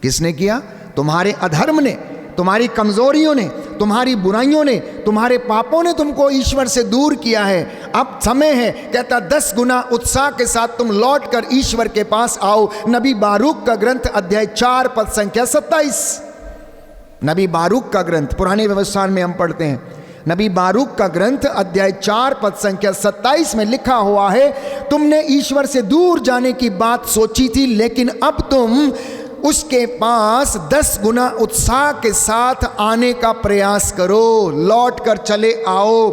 S2: किसने किया? तुम्हारे अधर्म ने, तुम्हारी कमजोरियों ने, तुम्हारी बुराइयों ने, तुम्हारे पापों ने तुमको ईश्वर से दूर किया है। अब समय है, कहता 10 गुना उत्साह के साथ तुम लौट कर ईश्वर के पास आओ। नबी बारूक का ग्रंथ अध्याय 4 पद संख्या 27। नबी बारूक का ग्रंथ पुराने व्यवस्थान में हम पढ़ते हैं। नबी बारूक का ग्रंथ अध्याय 4 पद संख्या 27 में लिखा हुआ है, तुमने ईश्वर से दूर जाने की बात सोची थी, लेकिन अब तुम उसके पास 10 गुना उत्साह के साथ आने का प्रयास करो, लौट कर चले आओ।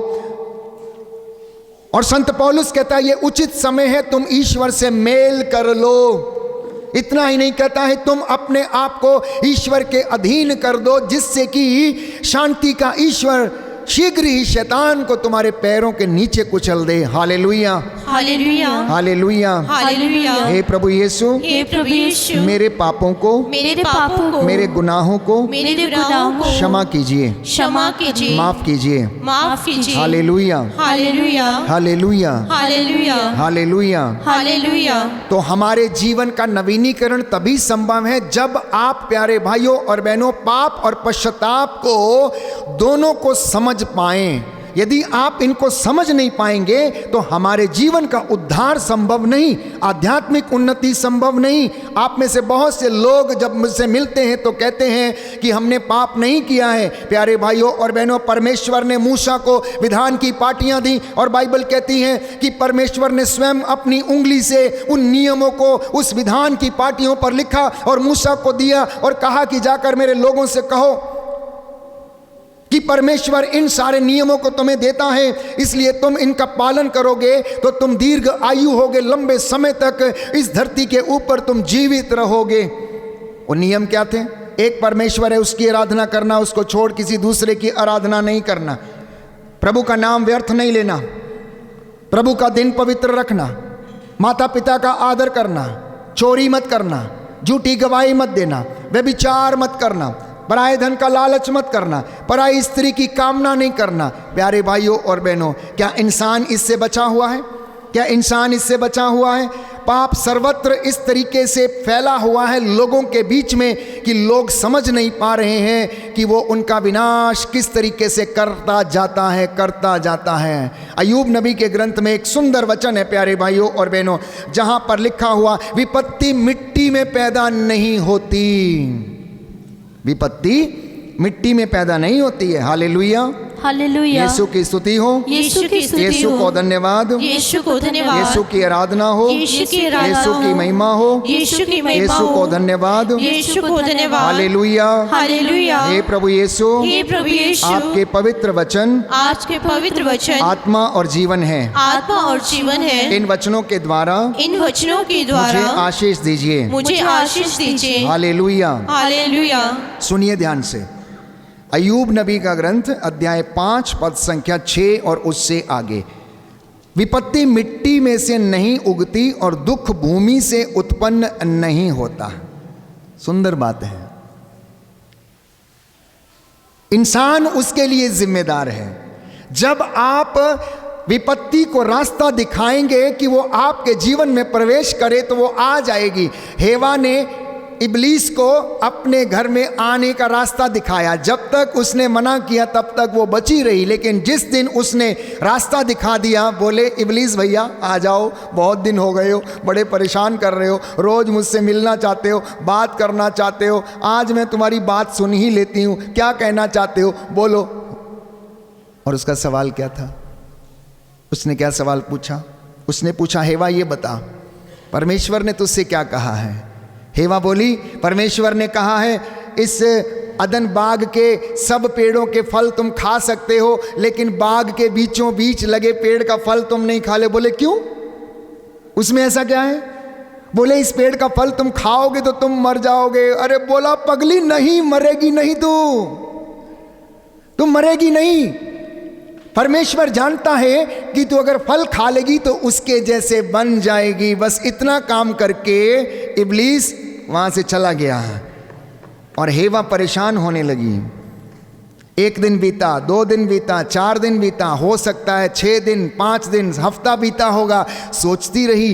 S2: और संत पौलुस कहता है ये उचित समय है, तुम ईश्वर से मेल कर लो। इतना ही नहीं कहता है, तुम अपने आप को ईश्वर के अधीन कर दो, जिससे कि शांति का ईश्वर शीघ्र ही शैतान को तुम्हारे पैरों के नीचे कुचल दे। Hallelujah,
S3: hallelujah,
S2: hallelujah.
S3: हालेलुया।
S2: हे प्रभु यीशु,
S3: हे प्रभु यीशु,
S2: मेरे पापों को,
S3: मेरे पापों को,
S2: मेरे गुनाहों को
S3: मेरे गुनाहों को
S2: क्षमा कीजिए,
S3: क्षमा कीजिए,
S2: माफ कीजिए।
S3: माफ कीजिए।
S2: Hallelujah,
S3: hallelujah,
S2: hallelujah,
S3: hallelujah,
S2: hallelujah.
S3: Hallelujah.
S2: तो हमारे जीवन का नवीनीकरण तभी संभव है जब आप प्यारे भाइयों और बहनों पाप और पश्चाताप को दोनों को समझ पाएं। यदि आप इनको समझ नहीं पाएंगे तो हमारे जीवन का उद्धार संभव नहीं, आध्यात्मिक उन्नति संभव नहीं। आप में से बहुत से लोग जब मुझसे मिलते हैं तो कहते हैं कि हमने पाप नहीं किया है। प्यारे भाइयों और बहनों, परमेश्वर ने मूसा को विधान की पाटियां दी और बाइबल कहती है कि परमेश्वर ने स्वयं अपनी उंगली से उन नियमों को उस विधान की पाटियों पर लिखा और मूसा को दिया और कहा कि जाकर मेरे लोगों से कहो कि परमेश्वर इन सारे नियमों को तुम्हें देता है, इसलिए तुम इनका पालन करोगे तो तुम दीर्घ आयु होगे, लंबे समय तक इस धरती के ऊपर तुम जीवित रहोगे। वो नियम क्या थे? एक परमेश्वर है, उसकी आराधना करना, उसको छोड़ किसी दूसरे की आराधना नहीं करना, प्रभु का नाम व्यर्थ नहीं लेना, प्रभु का दिन पवित्र रखना, माता पिता का आदर करना, चोरी मत करना, झूठी गवाही मत देना, व्यभिचार मत करना, पराये धन का लालच मत करना, पराई स्त्री की कामना नहीं करना। प्यारे भाइयों और बहनों, क्या इंसान इससे बचा हुआ है? क्या इंसान इससे बचा हुआ है? पाप सर्वत्र इस तरीके से फैला हुआ है लोगों के बीच में कि लोग समझ नहीं पा रहे हैं कि वो उनका विनाश किस तरीके से करता जाता है। अय्यूब नबी के ग्रंथ में एक सुंदर वचन है प्यारे भाइयों और बहनों, जहां पर लिखा हुआ, विपत्ति मिट्टी में पैदा नहीं होती, विपत्ति मिट्टी में पैदा नहीं होती है। Hallelujah,
S3: hallelujah.
S2: यीशु की स्तुति हो,
S3: यीशु की स्तुति
S2: यीशु
S3: हो,
S2: को धन्यवाद,
S3: यीशु को धन्यवाद,
S2: यीशु की आराधना हो,
S3: यीशु की आराधना
S2: यीशु की
S3: हो,
S2: महिमा हो,
S3: यीशु की महिमा
S2: यीशु को
S3: हो,
S2: धन्यवाद,
S3: यीशु को धन्यवाद।
S2: Hallelujah,
S3: hallelujah.
S2: हे प्रभु यीशु,
S3: हे प्रभु यीशु,
S2: आपके पवित्र वचन
S3: आज के पवित्र वचन
S2: आत्मा और जीवन है।
S3: आत्मा और जीवन है।
S2: इन वचनों के द्वारा
S3: इन वचनों के
S2: मुझे
S3: द्वारा
S2: आशीष दीजिए।
S3: मुझे आशीष दीजिए।
S2: हालेलुया।
S3: हालेलुया।
S2: सुनिए ध्यान से, अय्यूब नबी का ग्रंथ अध्याय 5 पद संख्या 6 और उससे आगे, विपत्ति मिट्टी में से नहीं उगती और दुख भूमि से उत्पन्न नहीं होता। सुंदर बात है। इंसान उसके लिए जिम्मेदार है। जब आप विपत्ति को रास्ता दिखाएंगे कि वो आपके जीवन में प्रवेश करे तो वो आ जाएगी। हेवा ने इब्लीस को अपने घर में आने का रास्ता दिखाया। जब तक उसने मना किया तब तक वो बची रही, लेकिन जिस दिन उसने रास्ता दिखा दिया, बोले इब्लीस भैया आ जाओ, बहुत दिन हो गए हो, बड़े परेशान कर रहे हो, रोज़ मुझसे मिलना चाहते हो, बात करना चाहते हो, आज मैं तुम्हारी बात सुन ही लेती हूँ, क्या कहना चाहते हो बोलो। और उसका सवाल क्या था? उसने क्या सवाल पूछा? उसने पूछा, हेवा ये बता, परमेश्वर ने तुझसे क्या कहा है? हेवा बोली, परमेश्वर ने कहा है इस अदन बाग के सब पेड़ों के फल तुम खा सकते हो, लेकिन बाग के बीचों बीच लगे पेड़ का फल तुम नहीं खा ले। बोले क्यों? उसमें ऐसा क्या है? बोले इस पेड़ का फल तुम खाओगे तो तुम मर जाओगे। अरे बोला पगली, नहीं मरेगी नहीं, तुम मरेगी नहीं। परमेश्वर जानता है कि तू अगर फल खा लेगी तो उसके जैसे बन जाएगी। बस इतना काम करके इब्लीस वहां से चला गया और हेवा परेशान होने लगी। 1 दिन बीता, 2 दिन बीता, 4 दिन बीता, हो सकता है 6 दिन, 5 दिन, हफ्ता बीता होगा। सोचती रही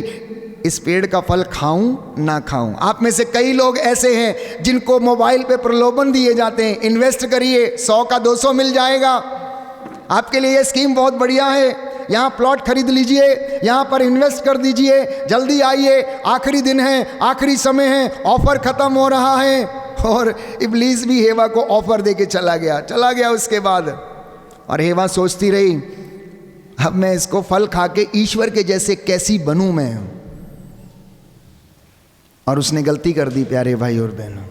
S2: इस पेड़ का फल खाऊं ना खाऊं। आप में से कई लोग ऐसे हैं जिनको मोबाइल पे प्रलोभन दिए जाते हैं, इन्वेस्ट करिए 100 का 200 मिल जाएगा, आपके लिए ये स्कीम बहुत बढ़िया है, यहाँ प्लॉट खरीद लीजिए, यहाँ पर इन्वेस्ट कर दीजिए, जल्दी आइए, आखिरी दिन है, आखिरी समय है, ऑफर खत्म हो रहा है। और इब्लीस भी हेवा को ऑफर देके चला गया उसके बाद। और हेवा सोचती रही, अब मैं इसको फल खा के ईश्वर के जैसे कैसी बनूं मैं। और उसने गलती कर दी प्यारे भाई और बहनों।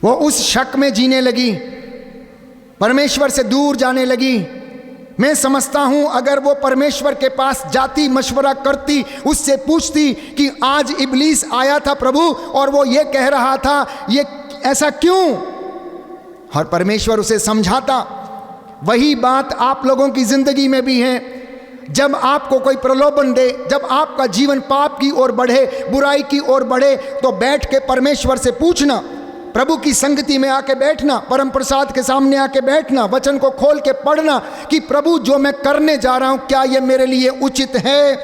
S2: वो उस शक में जीने लगी, परमेश्वर से दूर जाने लगी। मैं समझता हूं अगर वो परमेश्वर के पास जाती, मशवरा करती, उससे पूछती कि आज इब्लीस आया था प्रभु और वो ये कह रहा था, ये ऐसा क्यों? और परमेश्वर उसे समझाता, वही बात आप लोगों की जिंदगी में भी है। जब आपको कोई प्रलोभन दे, जब आपका जीवन पाप की ओर बढ़े, बुराई की ओर बढ़े, तो बैठ के परमेश्वर से पूछना, प्रभु की संगति में आके बैठना, परम प्रसाद के सामने आके बैठना, वचन को खोल के पढ़ना कि प्रभु जो मैं करने जा रहा हूं क्या ये मेरे लिए उचित है।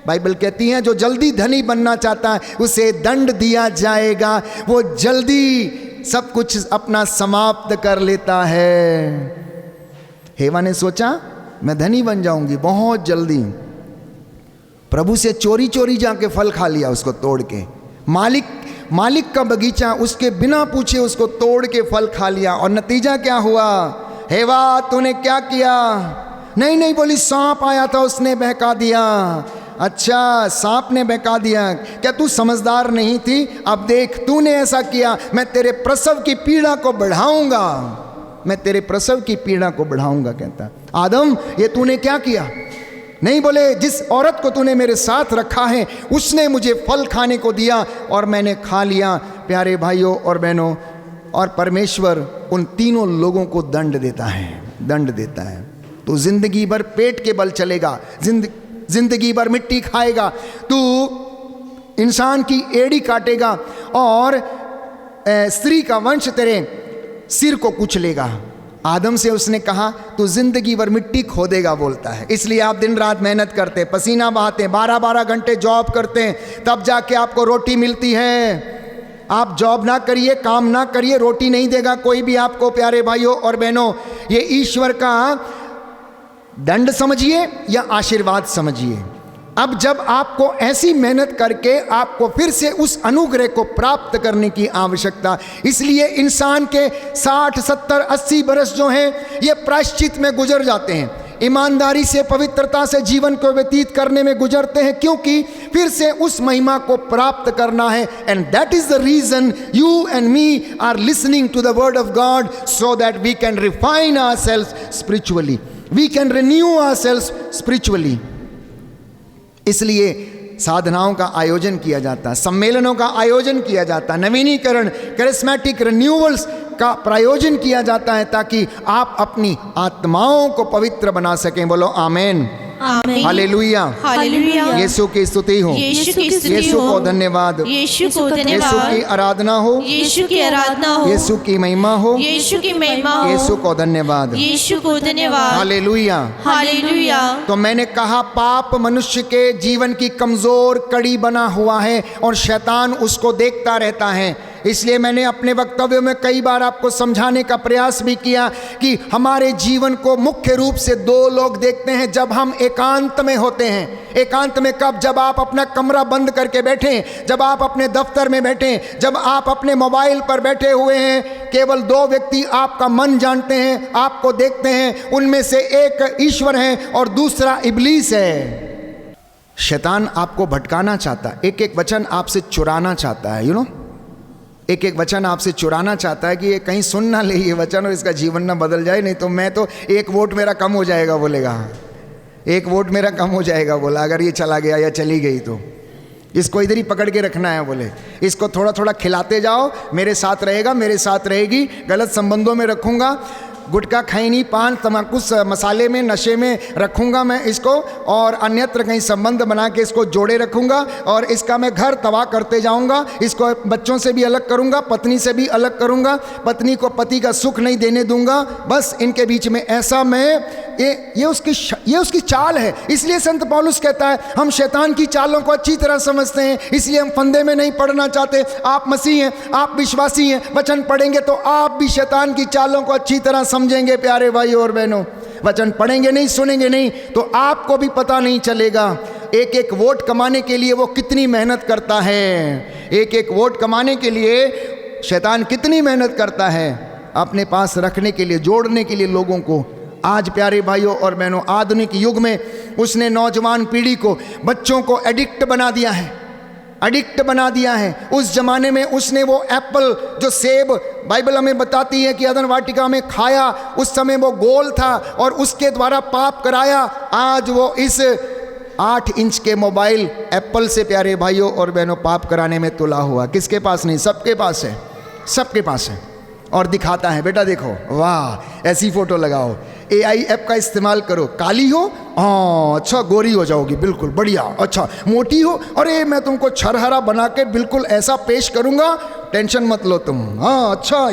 S2: बाइबल कहती है जो जल्दी धनी बनना चाहता है उसे दंड दिया जाएगा। वो जल्दी सब कुछ अपना समाप्त कर लेता है। हेवा ने सोचा मैं धनी बन जाऊंगी बहुत जल्दी। प्रभु से चोरी चोरी जाके फल खा लिया, उसको तोड़ के। मालिक का बगीचा उसके बिना पूछे उसको तोड़ के फल खा लिया। और नतीजा क्या हुआ? हेवा तूने क्या किया? नहीं बोली, सांप आया था उसने बहका दिया। अच्छा, सांप ने बहका दिया, क्या तू समझदार नहीं थी? अब देख तूने ऐसा किया, मैं तेरे प्रसव की पीड़ा को बढ़ाऊंगा, मैं तेरे प्रसव की पीड़ा को बढ़ाऊंगा। कहता आदम ये तूने क्या किया? नहीं बोले, जिस औरत को तूने मेरे साथ रखा है उसने मुझे फल खाने को दिया और मैंने खा लिया। प्यारे भाइयों और बहनों, और परमेश्वर उन तीनों लोगों को दंड देता है। तो जिंदगी भर पेट के बल चलेगा, जिंदगी भर मिट्टी खाएगा, तू इंसान की एड़ी काटेगा और स्त्री का वंश तेरे सिर को कुचलेगा। आदम से उसने कहा तू जिंदगी भर मिट्टी खोदेगा, बोलता है। इसलिए आप दिन रात मेहनत करते, पसीना बहाते, 12-12 घंटे जॉब करते हैं, तब जाके आपको रोटी मिलती है। आप जॉब ना करिए, काम ना करिए, रोटी नहीं देगा कोई भी आपको। प्यारे भाइयों और बहनों, ये ईश्वर का दंड समझिए या आशीर्वाद समझिए। अब जब आपको ऐसी मेहनत करके आपको फिर से उस अनुग्रह को प्राप्त करने की आवश्यकता, इसलिए इंसान के 60, 70, 80 बरस जो हैं ये प्रायश्चित में गुजर जाते हैं, ईमानदारी से, पवित्रता से जीवन को व्यतीत करने में गुजरते हैं, क्योंकि फिर से उस महिमा को प्राप्त करना है। And that is the reason you and me are listening to the word of God, so that we can refine ourselves spiritually, we can renew ourselves spiritually. इसलिए साधनाओं का आयोजन किया जाता है, सम्मेलनों का आयोजन किया जाता है, नवीनीकरण, कैरिस्मेटिक रिन्यूअल्स का प्रायोजन किया जाता है, ताकि आप अपनी आत्माओं को पवित्र बना सकें। बोलो आमेन, हालेलुया,
S3: हालेलुया।
S2: यीशु की स्तुति हो,
S3: यीशु की स्तुति
S2: यीशु
S3: हो,
S2: को धन्यवाद,
S3: यीशु को
S2: यीशु
S3: धन्यवाद,
S2: की आराधना हो,
S3: यीशु की आराधना हो,
S2: यीशु की महिमा हो,
S3: यीशु की महिमा हो,
S2: यीशु को धन्यवाद,
S3: यीशु को धन्यवाद,
S2: हालेलुया।
S3: हालेलुया।
S2: तो मैंने कहा पाप मनुष्य के जीवन की कमजोर कड़ी बना हुआ है और शैतान उसको देखता रहता है। इसलिए मैंने अपने वक्तव्य में कई बार आपको समझाने का प्रयास भी किया कि हमारे जीवन को मुख्य रूप से दो लोग देखते हैं जब हम एकांत में होते हैं। एकांत में कब? जब आप अपना कमरा बंद करके बैठें, जब आप अपने दफ्तर में बैठें, जब आप अपने मोबाइल पर बैठे हुए हैं, केवल दो व्यक्ति आपका मन जानते हैं, आपको देखते हैं, उनमें से एक ईश्वर है और दूसरा इब्लीस है। शैतान आपको भटकाना चाहता है, एक एक वचन आपसे चुराना चाहता है, एक एक वचन आपसे चुराना चाहता है कि ये कहीं सुन ना ले ये वचन और इसका जीवन ना बदल जाए, नहीं तो मैं तो एक वोट मेरा कम हो जाएगा, बोलेगा, एक वोट मेरा कम हो जाएगा, बोला, अगर ये चला गया या चली गई तो इसको इधर ही पकड़ के रखना है, बोले, इसको थोड़ा थोड़ा खिलाते जाओ, मेरे साथ रहेगा, मेरे साथ रहेगी, गलत संबंधों में रखूँगा, गुटखा खैनी पान तम्बाकू मसाले में नशे में रखूँगा मैं इसको, और अन्यत्र कहीं संबंध बना के इसको जोड़े रखूँगा और इसका मैं घर तबाह करते जाऊँगा, इसको बच्चों से भी अलग करूँगा, पत्नी से भी अलग करूँगा, पत्नी को पति का सुख नहीं देने दूँगा, बस इनके बीच में ऐसा मैं ये उसकी चाल है। इसलिए संत पौलुस कहता है हम शैतान की चालों को अच्छी तरह समझते हैं, इसलिए हम फंदे में नहीं पड़ना चाहते। आप मसीह हैं, आप विश्वासी हैं, वचन पढ़ेंगे तो आप भी शैतान की चालों को अच्छी तरह समझेंगे। प्यारे भाइयों और बहनों, वचन पढ़ेंगे नहीं, सुनेंगे नहीं, तो आपको भी पता नहीं चलेगा एक एक वोट कमाने के लिए वो कितनी मेहनत करता है। एक एक वोट कमाने के लिए शैतान कितनी मेहनत करता है अपने पास रखने के लिए, जोड़ने के लिए लोगों को। आज प्यारे भाइयों और बहनों, आधुनिक युग में उसने नौजवान पीढ़ी को, बच्चों को एडिक्ट बना दिया है, एडिक्ट बना दिया है। उस जमाने में उसने वो एप्पल, जो सेब बाइबल हमें बताती है कि अदन वाटिका में खाया, उस समय वो गोल था और उसके द्वारा पाप कराया। आज वो इस 8 इंच के मोबाइल एप्पल से प्यारे भाइयों और बहनों पाप कराने में तुला हुआ। किसके पास नहीं? सबके पास है, सबके पास है। और दिखाता है, बेटा देखो, वाह ऐसी फोटो लगाओ, AI ऐप का इस्तेमाल करो। काली हो, हाँ अच्छा गोरी हो जाओगी, बिल्कुल बढ़िया। अच्छा मोटी हो, अरे मैं तुमको छरहरा बना के बिल्कुल ऐसा पेश करूँगा, टेंशन मत लो तुम। हाँ अच्छा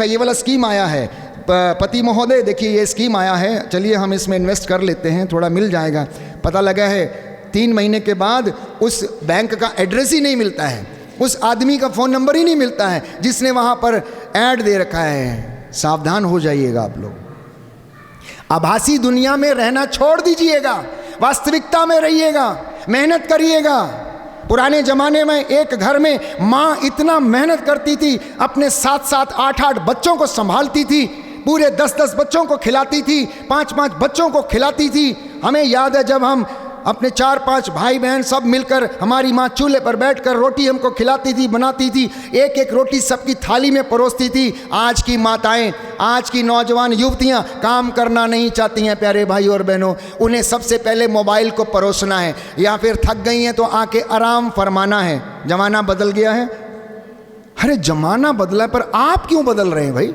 S2: ये वाला स्कीम आया है, पति महोदय देखिए ये स्कीम आया है, चलिए हम इसमें इन्वेस्ट कर लेते हैं, थोड़ा मिल जाएगा। पता लगा है 3 महीने के बाद उस बैंक का एड्रेस ही नहीं मिलता है, उस आदमी का फ़ोन नंबर ही नहीं मिलता है जिसने वहाँ पर ऐड दे रखा है। सावधान हो जाइएगा आप लोग, आभासी दुनिया में रहना छोड़ दीजिएगा, वास्तविकता में रहिएगा, मेहनत करिएगा। पुराने ज़माने में एक घर में माँ इतना मेहनत करती थी, अपने 7-7, 8-8 बच्चों को संभालती थी, पूरे 10-10 बच्चों को खिलाती थी, 5-5 बच्चों को खिलाती थी। हमें याद है जब हम अपने 4-5 भाई बहन सब मिलकर, हमारी माँ चूल्हे पर बैठकर रोटी हमको खिलाती थी, बनाती थी, एक एक रोटी सबकी थाली में परोसती थी। आज की माताएं, आज की नौजवान युवतियां काम करना नहीं चाहती हैं प्यारे भाई और बहनों। उन्हें सबसे पहले मोबाइल को परोसना है, या फिर थक गई हैं तो आके आराम फरमाना है। जमाना बदल गया है। अरे जमाना बदला पर आप क्यों बदल रहे हैं भाई?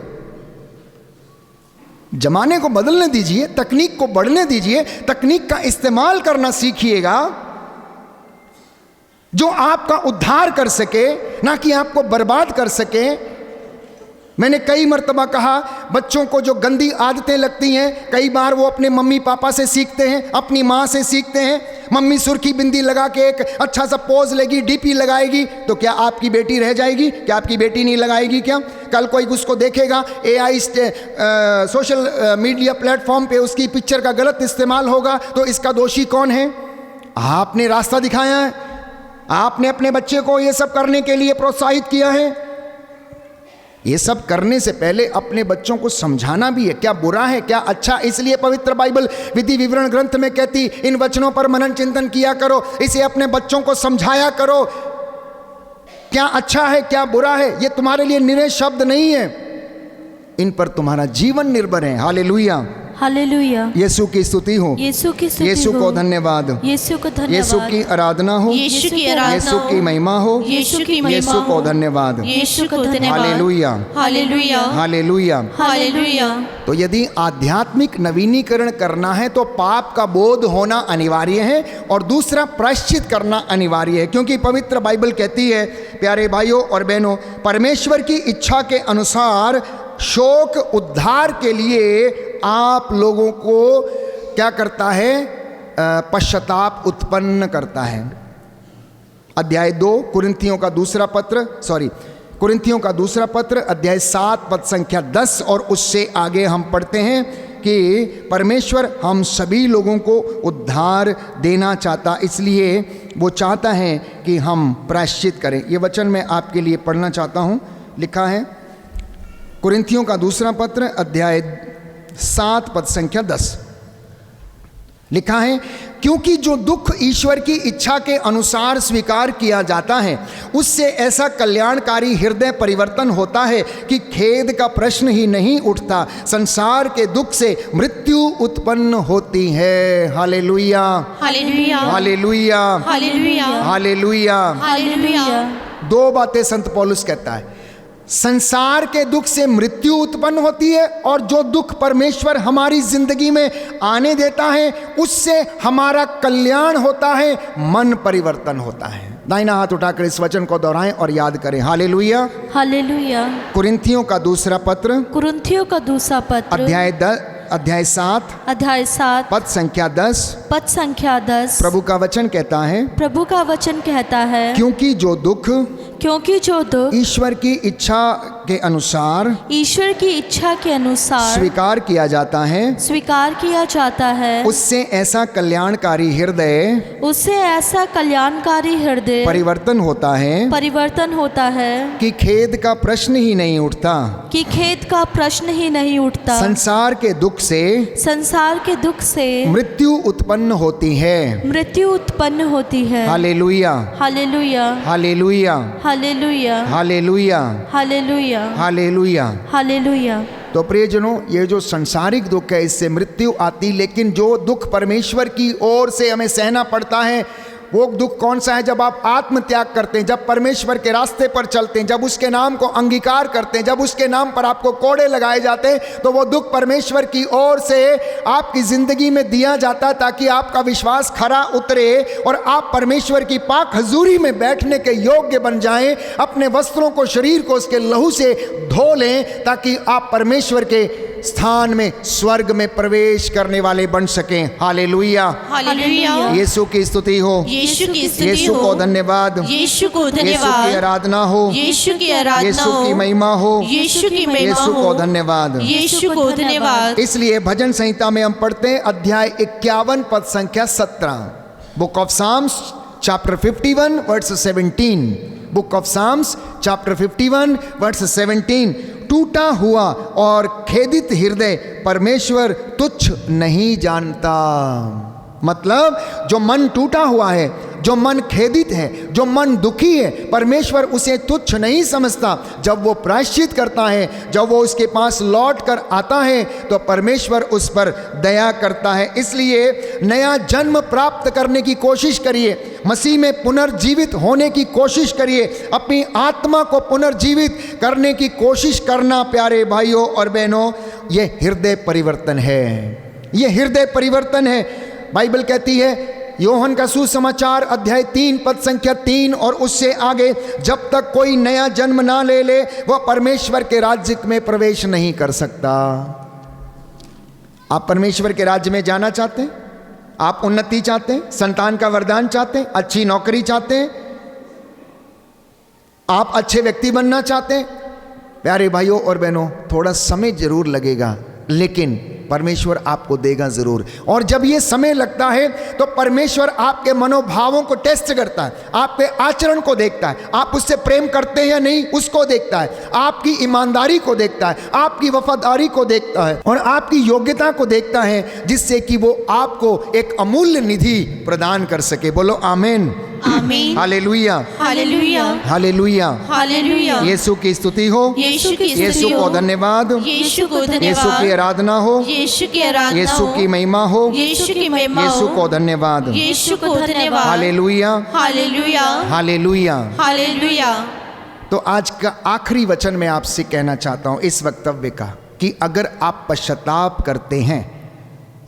S2: जमाने को बदलने दीजिए, तकनीक को बढ़ने दीजिए, तकनीक का इस्तेमाल करना सीखिएगा जो आपका उद्धार कर सके, ना कि आपको बर्बाद कर सके। मैंने कई मर्तबा कहा, बच्चों को जो गंदी आदतें लगती हैं कई बार वो अपने मम्मी पापा से सीखते हैं, अपनी माँ से सीखते हैं। मम्मी सुर्खी बिंदी लगा के एक अच्छा सा पोज लेगी, डीपी लगाएगी, तो क्या आपकी बेटी रह जाएगी? क्या आपकी बेटी नहीं लगाएगी? क्या कल कोई उसको देखेगा, AI सोशल मीडिया प्लेटफॉर्म पे उसकी पिक्चर का गलत इस्तेमाल होगा, तो इसका दोषी कौन है? आपने रास्ता दिखाया है, आपने अपने बच्चे को ये सब करने के लिए प्रोत्साहित किया है। ये सब करने से पहले अपने बच्चों को समझाना भी है, क्या बुरा है क्या अच्छा। इसलिए पवित्र बाइबल विधि विवरण ग्रंथ में कहती, इन वचनों पर मनन चिंतन किया करो, इसे अपने बच्चों को समझाया करो, क्या अच्छा है क्या बुरा है। ये तुम्हारे लिए निरे शब्द नहीं है, इन पर तुम्हारा जीवन निर्भर है। Hallelujah,
S3: hallelujah.
S2: यीशु की स्तुति हो,
S3: यीशु की स्तुति
S2: यीशु
S3: हो,
S2: को धन्यवाद,
S3: यीशु को धन्यवाद,
S2: यीशु की आराधना हो,
S3: यीशु की आराधना
S2: यीशु की महिमा हो,
S3: यीशु की महिमा
S2: यीशु को
S3: हो,
S2: धन्यवाद।
S3: यीशु को धन्यवाद।
S2: Hallelujah,
S3: hallelujah,
S2: hallelujah.
S3: हालेलुया।
S2: तो यदि आध्यात्मिक नवीनीकरण करना है तो पाप का बोध होना अनिवार्य है, और दूसरा प्रायश्चित करना अनिवार्य है। क्योंकि पवित्र बाइबल कहती है प्यारे भाइयों और बहनों, परमेश्वर की इच्छा के अनुसार शोक उद्धार के लिए आप लोगों को क्या करता है? पश्चाताप उत्पन्न करता है। अध्याय 2 कुरिन्थियों का दूसरा पत्र अध्याय 7 पद संख्या 10 और उससे आगे हम पढ़ते हैं कि परमेश्वर हम सभी लोगों को उद्धार देना चाहता, इसलिए वो चाहता है कि हम प्रायश्चित करें। ये वचन मैं आपके लिए पढ़ना चाहता हूँ। लिखा है कुरिन्थियों का दूसरा पत्र अध्याय 7 पद संख्या 10। लिखा है, क्योंकि जो दुख ईश्वर की इच्छा के अनुसार स्वीकार किया जाता है उससे ऐसा कल्याणकारी हृदय परिवर्तन होता है कि खेद का प्रश्न ही नहीं उठता। संसार के दुख से मृत्यु उत्पन्न होती है। Hallelujah,
S3: hallelujah,
S2: hallelujah,
S3: hallelujah,
S2: hallelujah.
S3: Hallelujah.
S2: 2 बातें संत पौलुस कहता है, संसार के दुख से मृत्यु उत्पन्न होती है, और जो दुख परमेश्वर हमारी जिंदगी में आने देता है उससे हमारा कल्याण होता है, मन परिवर्तन होता है। दाहिना हाथ उठाकर इस वचन को दोहराएं और याद करें। Hallelujah,
S3: hallelujah.
S2: कुरिन्थियों का दूसरा पत्र अध्याय 7 पद संख्या 10 प्रभु का वचन कहता है, क्योंकि जो दुख ईश्वर की इच्छा के अनुसार स्वीकार किया जाता है उससे ऐसा कल्याणकारी हृदय परिवर्तन होता है कि खेद का प्रश्न ही नहीं उठता। संसार के दुख से मृत्यु उत्पन्न होती है। Hallelujah,
S3: hallelujah,
S2: hallelujah,
S3: hallelujah,
S2: hallelujah,
S3: hallelujah,
S2: hallelujah,
S3: hallelujah.
S2: तो प्रियजनों, ये जो संसारिक दुख है इससे मृत्यु आती, लेकिन जो दुख परमेश्वर की ओर से हमें सहना पड़ता है वो दुख कौन सा है? जब आप आत्म त्याग करते हैं, जब परमेश्वर के रास्ते पर चलते हैं, जब उसके नाम को अंगीकार करते हैं, जब उसके नाम पर आपको कोड़े लगाए जाते हैं, तो वो दुख परमेश्वर की ओर से आपकी जिंदगी में दिया जाता है ताकि आपका विश्वास खरा उतरे और आप परमेश्वर की पाक हजूरी में बैठने के योग्य बन जाएं, अपने वस्त्रों को, शरीर को उसके लहू से धो लें ताकि आप परमेश्वर के स्थान में, स्वर्ग में प्रवेश करने वाले बन सकें। Hallelujah,
S3: hallelujah.
S2: यीशु की स्तुति हो,
S3: यीशु की स्तुति
S2: यीशु
S3: हो,
S2: को धन्यवाद,
S3: यीशु को
S2: यीशु की
S3: धन्यवाद,
S2: आराधना हो,
S3: यीशु की आराधना
S2: यीशु की
S3: हो,
S2: महिमा हो,
S3: यीशु की महिमा
S2: यीशु को
S3: हो,
S2: धन्यवाद।
S3: यीशु को धन्यवाद।
S2: इसलिए भजन संहिता में हम पढ़ते हैं अध्याय 51 पद संख्या 17, book of Psalms chapter 51 verse 17, book of Psalms chapter 51 verse 17। टूटा हुआ और खेदित हृदय परमेश्वर तुच्छ नहीं जानता। मतलब जो मन टूटा हुआ है, जो मन खेदित है, जो मन दुखी है, परमेश्वर उसे तुच्छ नहीं समझता। जब वो प्रायश्चित करता है, जब वो उसके पास लौट कर आता है, तो परमेश्वर उस पर दया करता है। इसलिए नया जन्म प्राप्त करने की कोशिश करिए, मसीह में पुनर्जीवित होने की कोशिश करिए, अपनी आत्मा को पुनर्जीवित करने की कोशिश करना। प्यारे भाइयों और बहनों, ये हृदय परिवर्तन है, ये हृदय परिवर्तन है। बाइबल कहती है, योहन का सुसमाचार अध्याय 3 पद संख्या 3 और उससे आगे, जब तक कोई नया जन्म ना ले ले वह परमेश्वर के राज्य में प्रवेश नहीं कर सकता। आप परमेश्वर के राज्य में जाना चाहते हैं? आप उन्नति चाहते हैं, संतान का वरदान चाहते हैं, अच्छी नौकरी चाहते हैं, आप अच्छे व्यक्ति बनना चाहते हैं? प्यारे भाइयों और बहनों, थोड़ा समय जरूर लगेगा, लेकिन परमेश्वर आपको देगा जरूर। और जब ये समय लगता है तो परमेश्वर आपके मनोभावों को टेस्ट करता है, आपके आचरण को देखता है, आप उससे प्रेम करते हैं या नहीं उसको देखता है, आपकी ईमानदारी को देखता है, आपकी वफादारी को देखता है और आपकी योग्यता को देखता है, जिससे कि वो आपको एक अमूल्य निधि प्रदान कर सके। बोलो आमीन,
S3: आमीन,
S2: hallelujah,
S3: hallelujah,
S2: hallelujah,
S3: hallelujah.
S2: Yeshu की स्तुति हो,
S3: यीशु की स्तुति
S2: यीशु को
S3: हो,
S2: धन्यवाद,
S3: यीशु को
S2: यीशु की
S3: धन्यवाद,
S2: आराधना हो,
S3: यीशु की आराधना
S2: यीशु
S3: हो,
S2: की महिमा हो,
S3: यीशु की महिमा
S2: यीशु
S3: हो,
S2: को धन्यवाद,
S3: यीशु को धन्यवाद।
S2: Hallelujah,
S3: hallelujah,
S2: hallelujah.
S3: हालेलुया।
S2: तो आज का आखिरी वचन मैं आपसे कहना चाहता हूं इस वक्तव्य का, कि अगर आप पश्चाताप करते हैं,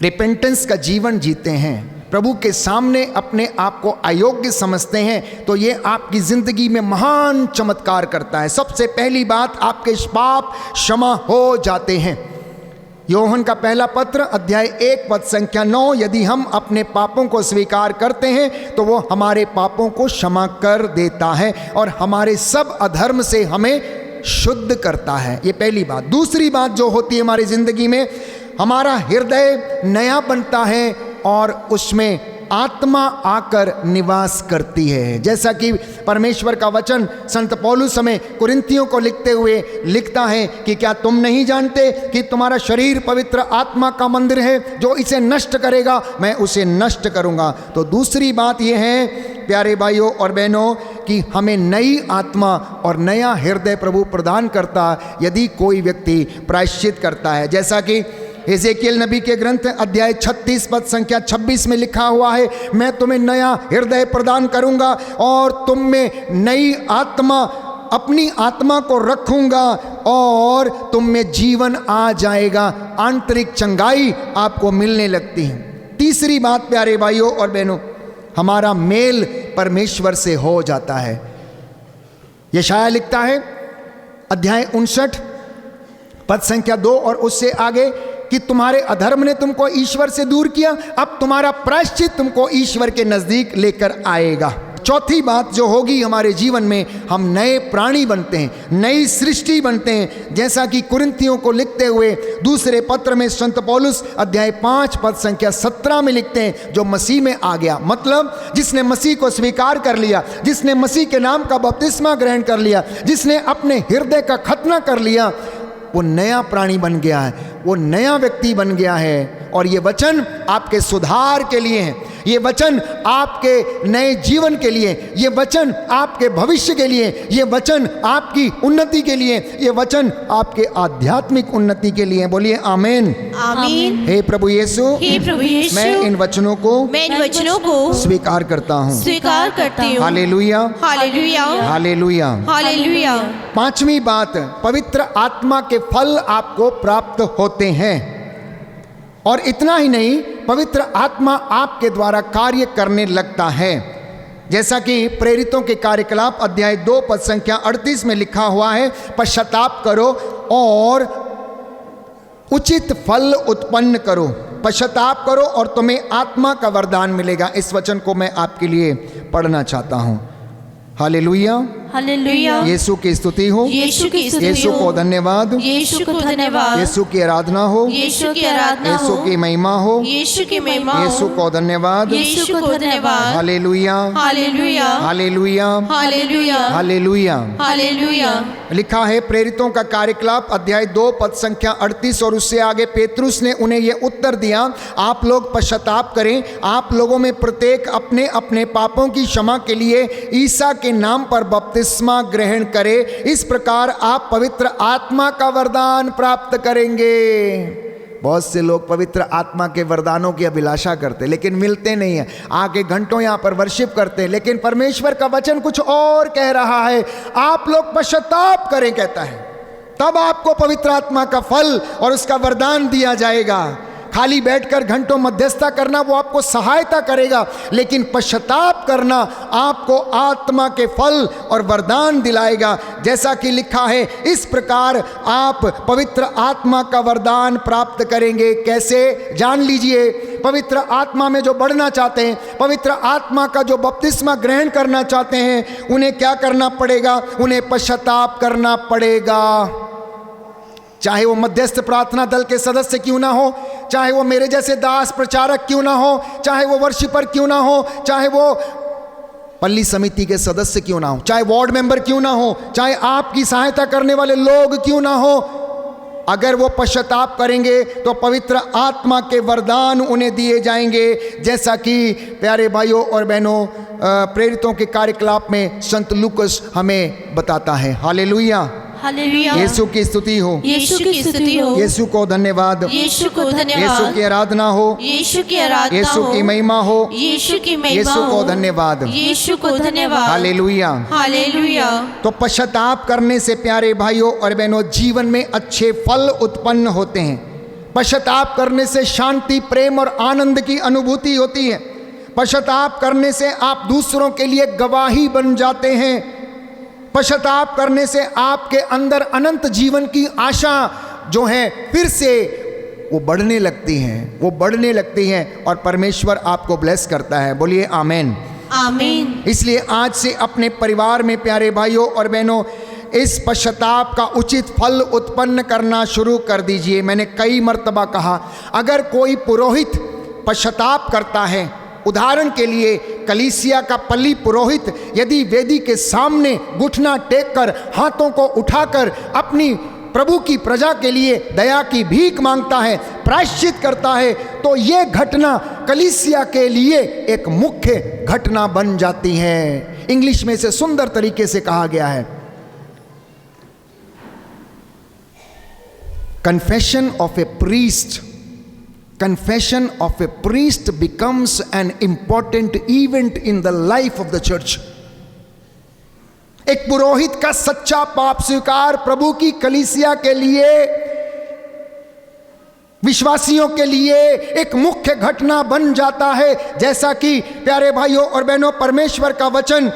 S2: रिपेंटेंस का जीवन जीते हैं, प्रभु के सामने अपने आप को अयोग्य समझते हैं, तो ये आपकी जिंदगी में महान चमत्कार करता है। सबसे पहली बात, आपके पाप क्षमा हो जाते हैं। योहन का पहला पत्र अध्याय 1 पद संख्या 9, यदि हम अपने पापों को स्वीकार करते हैं तो वो हमारे पापों को क्षमा कर देता है और हमारे सब अधर्म से हमें शुद्ध करता है। ये पहली बात। दूसरी बात जो होती है हमारी जिंदगी में, हमारा हृदय नया बनता है और उसमें आत्मा आकर निवास करती है। जैसा कि परमेश्वर का वचन संत पौलुस हमें कुरिन्थियों को लिखते हुए लिखता है कि क्या तुम नहीं जानते कि तुम्हारा शरीर पवित्र आत्मा का मंदिर है, जो इसे नष्ट करेगा मैं उसे नष्ट करूंगा। तो दूसरी बात यह है प्यारे भाइयों और बहनों, कि हमें नई आत्मा और नया हृदय प्रभु प्रदान करता यदि कोई व्यक्ति प्रायश्चित करता है। जैसा कि एजेकियल नबी के ग्रंथ अध्याय 36 पद संख्या 26 में लिखा हुआ है, मैं तुम्हें नया हृदय प्रदान करूंगा और तुम में नई आत्मा, अपनी आत्मा को रखूंगा और तुम में जीवन आ जाएगा, आंतरिक चंगाई आपको मिलने लगती है। तीसरी बात प्यारे भाइयों और बहनों, हमारा मेल परमेश्वर से हो जाता है। यशायाह लिखता है अध्याय 59 पद संख्या 2 और उससे आगे कि तुम्हारे अधर्म ने तुमको ईश्वर से दूर किया, अब तुम्हारा प्रायश्चित तुमको ईश्वर के नजदीक लेकर आएगा। चौथी बात जो होगी हमारे जीवन में, हम नए प्राणी बनते हैं, नई सृष्टि बनते हैं। जैसा कि कुरिन्थियों को लिखते हुए दूसरे पत्र में संत पौलुस अध्याय 5 पद संख्या 17 में लिखते हैं, जो मसीह में आ गया, मतलब जिसने मसीह को स्वीकार कर लिया, जिसने मसीह के नाम का बपतिस्मा ग्रहण कर लिया, जिसने अपने हृदय का खतना कर लिया, वो नया प्राणी बन गया है, वो नया व्यक्ति बन गया है। और ये वचन आपके सुधार के लिए हैं, ये वचन आपके नए जीवन के लिए, ये वचन आपके भविष्य के लिए, ये वचन आपकी उन्नति के लिए, ये वचन आपके आध्यात्मिक उन्नति के लिए। बोलिए आमीन।
S3: आमीन।
S2: हे प्रभु यीशु,
S3: हे प्रभु यीशु,
S2: मैं इन वचनों को
S3: मैं इन वचनों को
S2: स्वीकार करता हूँ।
S3: स्वीकार करती हूँ।
S2: Hallelujah,
S3: hallelujah,
S2: hallelujah.
S3: हालेलुया।
S2: पांचवी बात, पवित्र आत्मा के फल आपको प्राप्त होते हैं। और इतना ही नहीं, पवित्र आत्मा आपके द्वारा कार्य करने लगता है। जैसा कि प्रेरितों के कार्यकलाप अध्याय 2 पद संख्या 38 में लिखा हुआ है, पश्चाताप करो और उचित फल उत्पन्न करो। पश्चाताप करो और तुम्हें आत्मा का वरदान मिलेगा। इस वचन को मैं आपके लिए पढ़ना चाहता हूँ। Hallelujah,
S3: hallelujah.
S2: यीशु की स्तुति हो,
S3: यीशु की स्तुति
S2: यीशु
S3: हो।
S2: को धन्यवाद,
S3: यीशु को धन्यवाद।
S2: यीशु की आराधना हो,
S3: यीशु की आराधना
S2: यीशु
S3: हो।
S2: की महिमा हो,
S3: यीशु की महिमा हो।
S2: यीशु को धन्यवाद।
S3: यीशु को धन्यवाद।
S2: Hallelujah,
S3: hallelujah,
S2: hallelujah,
S3: hallelujah,
S2: hallelujah.
S3: Hallelujah.
S2: लिखा है प्रेरितों का कार्यकलाप अध्याय 2 पद संख्या 38 और उससे आगे, पेतरुस ने उन्हें यह उत्तर दिया, आप लोग पश्चाताप करें, आप लोगों में प्रत्येक अपने अपने पापों की क्षमा के लिए ईसा के नाम पर बपतिस्मा ग्रहण करे। इस प्रकार आप पवित्र आत्मा का वरदान प्राप्त करेंगे। बहुत से लोग पवित्र आत्मा के वरदानों की अभिलाषा करते लेकिन मिलते नहीं है। आके घंटों यहाँ पर वर्शिप करते हैं, लेकिन परमेश्वर का वचन कुछ और कह रहा है। आप लोग पश्चाताप करें कहता है, तब आपको पवित्र आत्मा का फल और उसका वरदान दिया जाएगा। खाली बैठकर घंटों मध्यस्थता करना वो आपको सहायता करेगा, लेकिन पश्चाताप करना आपको आत्मा के फल और वरदान दिलाएगा। जैसा कि लिखा है, इस प्रकार आप पवित्र आत्मा का वरदान प्राप्त करेंगे। कैसे? जान लीजिए। पवित्र आत्मा में जो बढ़ना चाहते हैं, पवित्र आत्मा का जो बपतिस्मा ग्रहण करना चाहते हैं, उन्हें क्या करना पड़ेगा? उन्हें पश्चाताप करना पड़ेगा। चाहे वो मध्यस्थ प्रार्थना दल के सदस्य क्यों ना हो, चाहे वो मेरे जैसे दास प्रचारक क्यों ना हो, चाहे वो वर्शिपर क्यों ना हो, चाहे वो पल्ली समिति के सदस्य क्यों ना हो, चाहे वार्ड मेंबर क्यों ना हो, चाहे आपकी सहायता करने वाले लोग क्यों ना हो, अगर वो पश्चाताप करेंगे तो पवित्र आत्मा के वरदान उन्हें दिए जाएंगे। जैसा कि प्यारे भाइयों और बहनों, प्रेरितों के कार्यकलाप में संत लूकस हमें बताता है। Hallelujah,
S3: hallelujah.
S2: यीशु की स्तुति हो,
S3: यीशु की स्तुति हो।
S2: यीशु को धन्यवाद,
S3: यीशु को धन्यवाद।
S2: यीशु की आराधना हो,
S3: यीशु की आराधना
S2: यीशु
S3: हो।
S2: की महिमा हो,
S3: यीशु की महिमा
S2: यीशु को
S3: हो।
S2: धन्यवाद,
S3: यीशु को धन्यवाद।
S2: हालेलुया।
S3: हालेलुया।
S2: तो पश्चाताप करने से प्यारे भाइयों और बहनों जीवन में अच्छे फल उत्पन्न होते हैं। पश्चाताप करने से शांति, प्रेम और आनंद की अनुभूति होती है। पश्चाताप करने से आप दूसरों के लिए गवाही बन जाते हैं। पश्चाताप करने से आपके अंदर अनंत जीवन की आशा जो है फिर से वो बढ़ने लगती हैं, वो बढ़ने लगती हैं और परमेश्वर आपको ब्लेस करता है। बोलिए आमीन,
S3: आमीन।
S2: इसलिए आज से अपने परिवार में प्यारे भाइयों और बहनों इस पश्चाताप का उचित फल उत्पन्न करना शुरू कर दीजिए। मैंने कई मर्तबा कहा, अगर कोई पुरोहित पश्चाताप करता है, उदाहरण के लिए कलीसिया का पल्ली पुरोहित यदि वेदी के सामने घुटना टेककर हाथों को उठाकर अपनी प्रभु की प्रजा के लिए दया की भीख मांगता है, प्रायश्चित करता है, तो ये घटना कलीसिया के लिए एक मुख्य घटना बन जाती है। इंग्लिश में इसे सुंदर तरीके से कहा गया है, confession of A priest. Confession of a priest becomes an important event in the life of the church. एक पुरोहित का सच्चा पाप स्वीकार प्रभु की कलीसिया के लिए, विश्वासियों के लिए एक मुख्य घटना बन जाता है। जैसा कि प्यारे भाइयों और बहनों परमेश्वर का वचन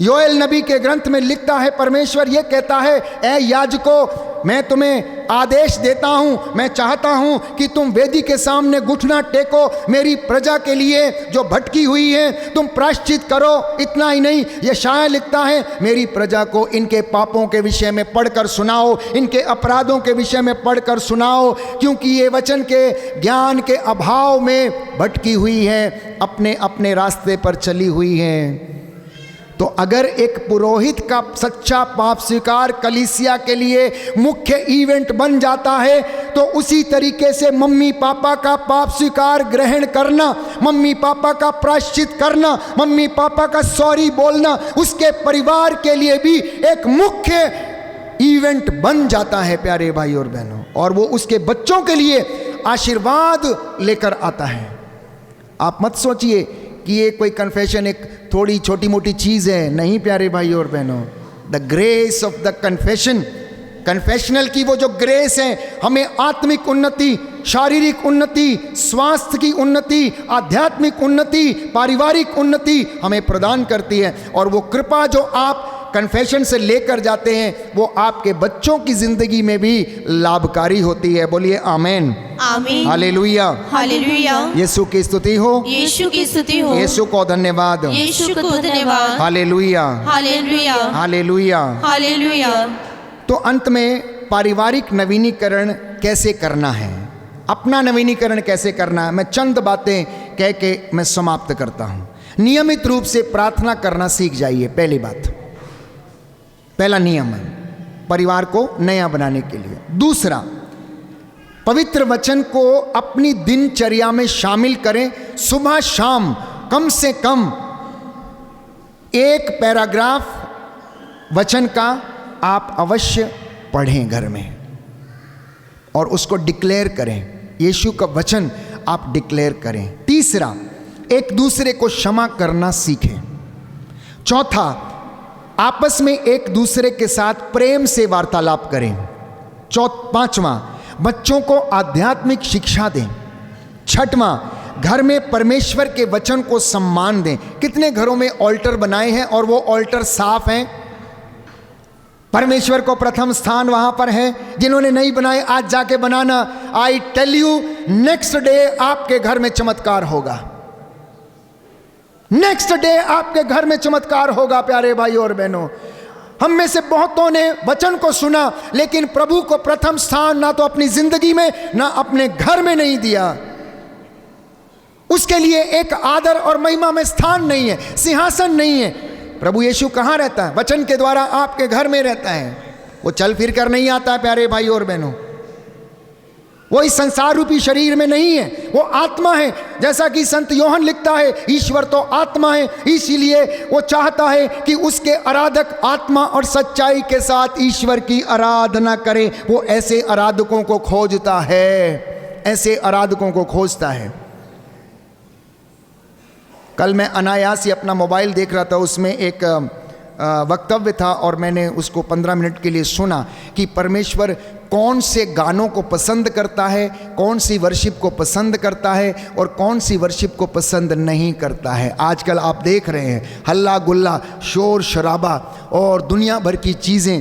S2: योएल नबी के ग्रंथ में लिखता है, परमेश्वर यह कहता है, ऐ याजकों, मैं तुम्हें आदेश देता हूं, मैं चाहता हूं कि तुम वेदी के सामने घुटना टेको, मेरी प्रजा के लिए जो भटकी हुई है तुम प्रायश्चित करो। इतना ही नहीं, यशायाह लिखता है, मेरी प्रजा को इनके पापों के विषय में पढ़कर सुनाओ, इनके अपराधों के विषय में पढ़कर सुनाओ, क्योंकि ये वचन के ज्ञान के अभाव में भटकी हुई है, अपने अपने रास्ते पर चली हुई है। तो अगर एक पुरोहित का सच्चा पाप स्वीकार कलीसिया के लिए मुख्य इवेंट बन जाता है, तो उसी तरीके से मम्मी पापा का पाप स्वीकार ग्रहण करना, मम्मी पापा का प्रायश्चित करना, मम्मी पापा का सॉरी बोलना उसके परिवार के लिए भी एक मुख्य इवेंट बन जाता है प्यारे भाई और बहनों, और वो उसके बच्चों के लिए आशीर्वाद लेकर आता है। आप मत सोचिए कि ये कोई कन्फेशन एक थोड़ी छोटी मोटी चीज़ है, नहीं प्यारे भाई और बहनों। The grace of the confession, confessional की वो जो ग्रेस है हमें आत्मिक उन्नति, शारीरिक उन्नति, स्वास्थ्य की उन्नति, आध्यात्मिक उन्नति, पारिवारिक उन्नति हमें प्रदान करती है। और वो कृपा जो आप कन्फेशन से लेकर जाते हैं वो आपके बच्चों की जिंदगी में भी लाभकारी होती है। बोलिए आमेन,
S3: आमीन,
S2: हालेलुया,
S3: हालेलुया।
S2: यीशु की स्तुति हो,
S3: यीशु की स्तुति हो,
S2: यीशु को धन्यवाद,
S3: यीशु को धन्यवाद,
S2: हालेलुया,
S3: हालेलुया,
S2: हालेलुया।
S3: हालेलुया।
S2: तो अंत में पारिवारिक नवीनीकरण कैसे करना है, अपना नवीनीकरण कैसे करना है, मैं चंद बातें कह के मैं समाप्त करता हूं। नियमित रूप से प्रार्थना करना सीख जाइए, पहली बात, पहला नियम है परिवार को नया बनाने के लिए। दूसरा, पवित्र वचन को अपनी दिनचर्या में शामिल करें। सुबह शाम कम से कम एक पैराग्राफ वचन का आप अवश्य पढ़ें घर में और उसको डिक्लेयर करें, यीशु का वचन आप डिक्लेयर करें। तीसरा, एक दूसरे को क्षमा करना सीखें। चौथा, आपस में एक दूसरे के साथ प्रेम से वार्तालाप करें। पांचवा, बच्चों को आध्यात्मिक शिक्षा दें। छठवां, घर में परमेश्वर के वचन को सम्मान दें। कितने घरों में ऑल्टर बनाए हैं और वो ऑल्टर साफ हैं? परमेश्वर को प्रथम स्थान वहां पर है। जिन्होंने नहीं बनाए आज जाके बनाना। I tell you, next day आपके घर में चमत्कार होगा, नेक्स्ट डे आपके घर में चमत्कार होगा। प्यारे भाई और बहनों, हम में से बहुतों ने वचन को सुना लेकिन प्रभु को प्रथम स्थान ना तो अपनी जिंदगी में ना अपने घर में नहीं दिया। उसके लिए एक आदर और महिमा में स्थान नहीं है, सिंहासन नहीं है। प्रभु यीशु कहाँ रहता है? वचन के द्वारा आपके घर में रहता है। वो चल फिर कर नहीं आता है प्यारे भाई और बहनों, वो इस संसार रूपी शरीर में नहीं है, वो आत्मा है। जैसा कि संत योहन लिखता है, ईश्वर तो आत्मा है, इसीलिए वो चाहता है कि उसके आराधक आत्मा और सच्चाई के साथ ईश्वर की आराधना करें। वो ऐसे आराधकों को खोजता है, ऐसे आराधकों को खोजता है। कल मैं अनायास ही अपना मोबाइल देख रहा था, उसमें एक वक्तव्य था और मैंने उसको 15 मिनट के लिए सुना कि परमेश्वर कौन से गानों को पसंद करता है, कौन सी वर्शिप को पसंद करता है और कौन सी वर्शिप को पसंद नहीं करता है। आजकल आप देख रहे हैं हल्ला गुल्ला, शोर शराबा और दुनिया भर की चीज़ें।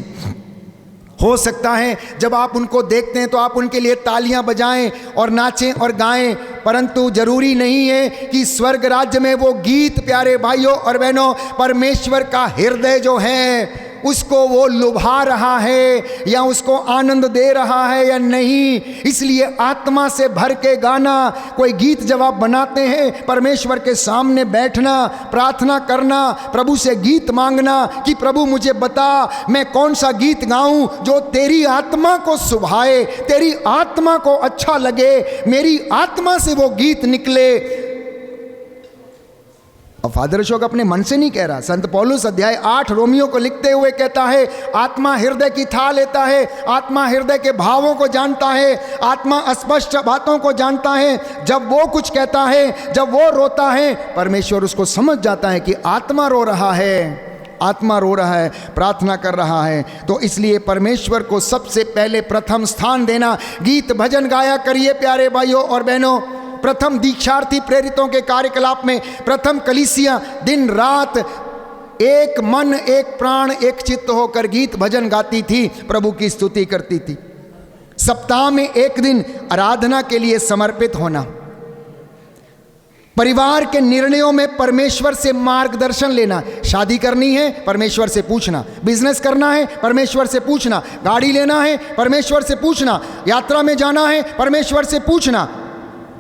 S2: हो सकता है जब आप उनको देखते हैं तो आप उनके लिए तालियां बजाएं और नाचें और गाएं, परंतु जरूरी नहीं है कि स्वर्ग राज्य में वो गीत, प्यारे भाइयों और बहनों, परमेश्वर का हृदय जो है उसको वो लुभा रहा है या उसको आनंद दे रहा है या नहीं। इसलिए आत्मा से भर के गाना, कोई गीत जब आप बनाते हैं, परमेश्वर के सामने बैठना, प्रार्थना करना, प्रभु से गीत मांगना कि प्रभु मुझे बता मैं कौन सा गीत गाऊं जो तेरी आत्मा को सुभाए, तेरी आत्मा को अच्छा लगे, मेरी आत्मा से वो गीत निकले। और फादर अशोक अपने मन से नहीं कह रहा, संत पौलुस अध्याय 8 रोमियो को लिखते हुए कहता है, आत्मा हृदय की था लेता है, आत्मा हृदय के भावों को जानता है, आत्मा अस्पष्ट बातों को जानता है। जब वो कुछ कहता है, जब वो रोता है, परमेश्वर उसको समझ जाता है कि आत्मा रो रहा है, आत्मा रो रहा है, प्रार्थना कर रहा है। तो इसलिए परमेश्वर को सबसे पहले प्रथम स्थान देना। गीत भजन गाया करिए प्यारे भाइयों और बहनों। प्रथम दीक्षार्थी प्रेरितों के कार्यकलाप में प्रथम कलीसिया दिन रात एक मन, एक प्राण, एक चित्त होकर गीत भजन गाती थी, प्रभु की स्तुति करती थी। सप्ताह में एक दिन आराधना के लिए समर्पित होना। परिवार के निर्णयों में परमेश्वर से मार्गदर्शन लेना। शादी करनी है, परमेश्वर से पूछना। बिजनेस करना है, परमेश्वर से पूछना। गाड़ी लेना है, परमेश्वर से पूछना। यात्रा में जाना है, परमेश्वर से पूछना।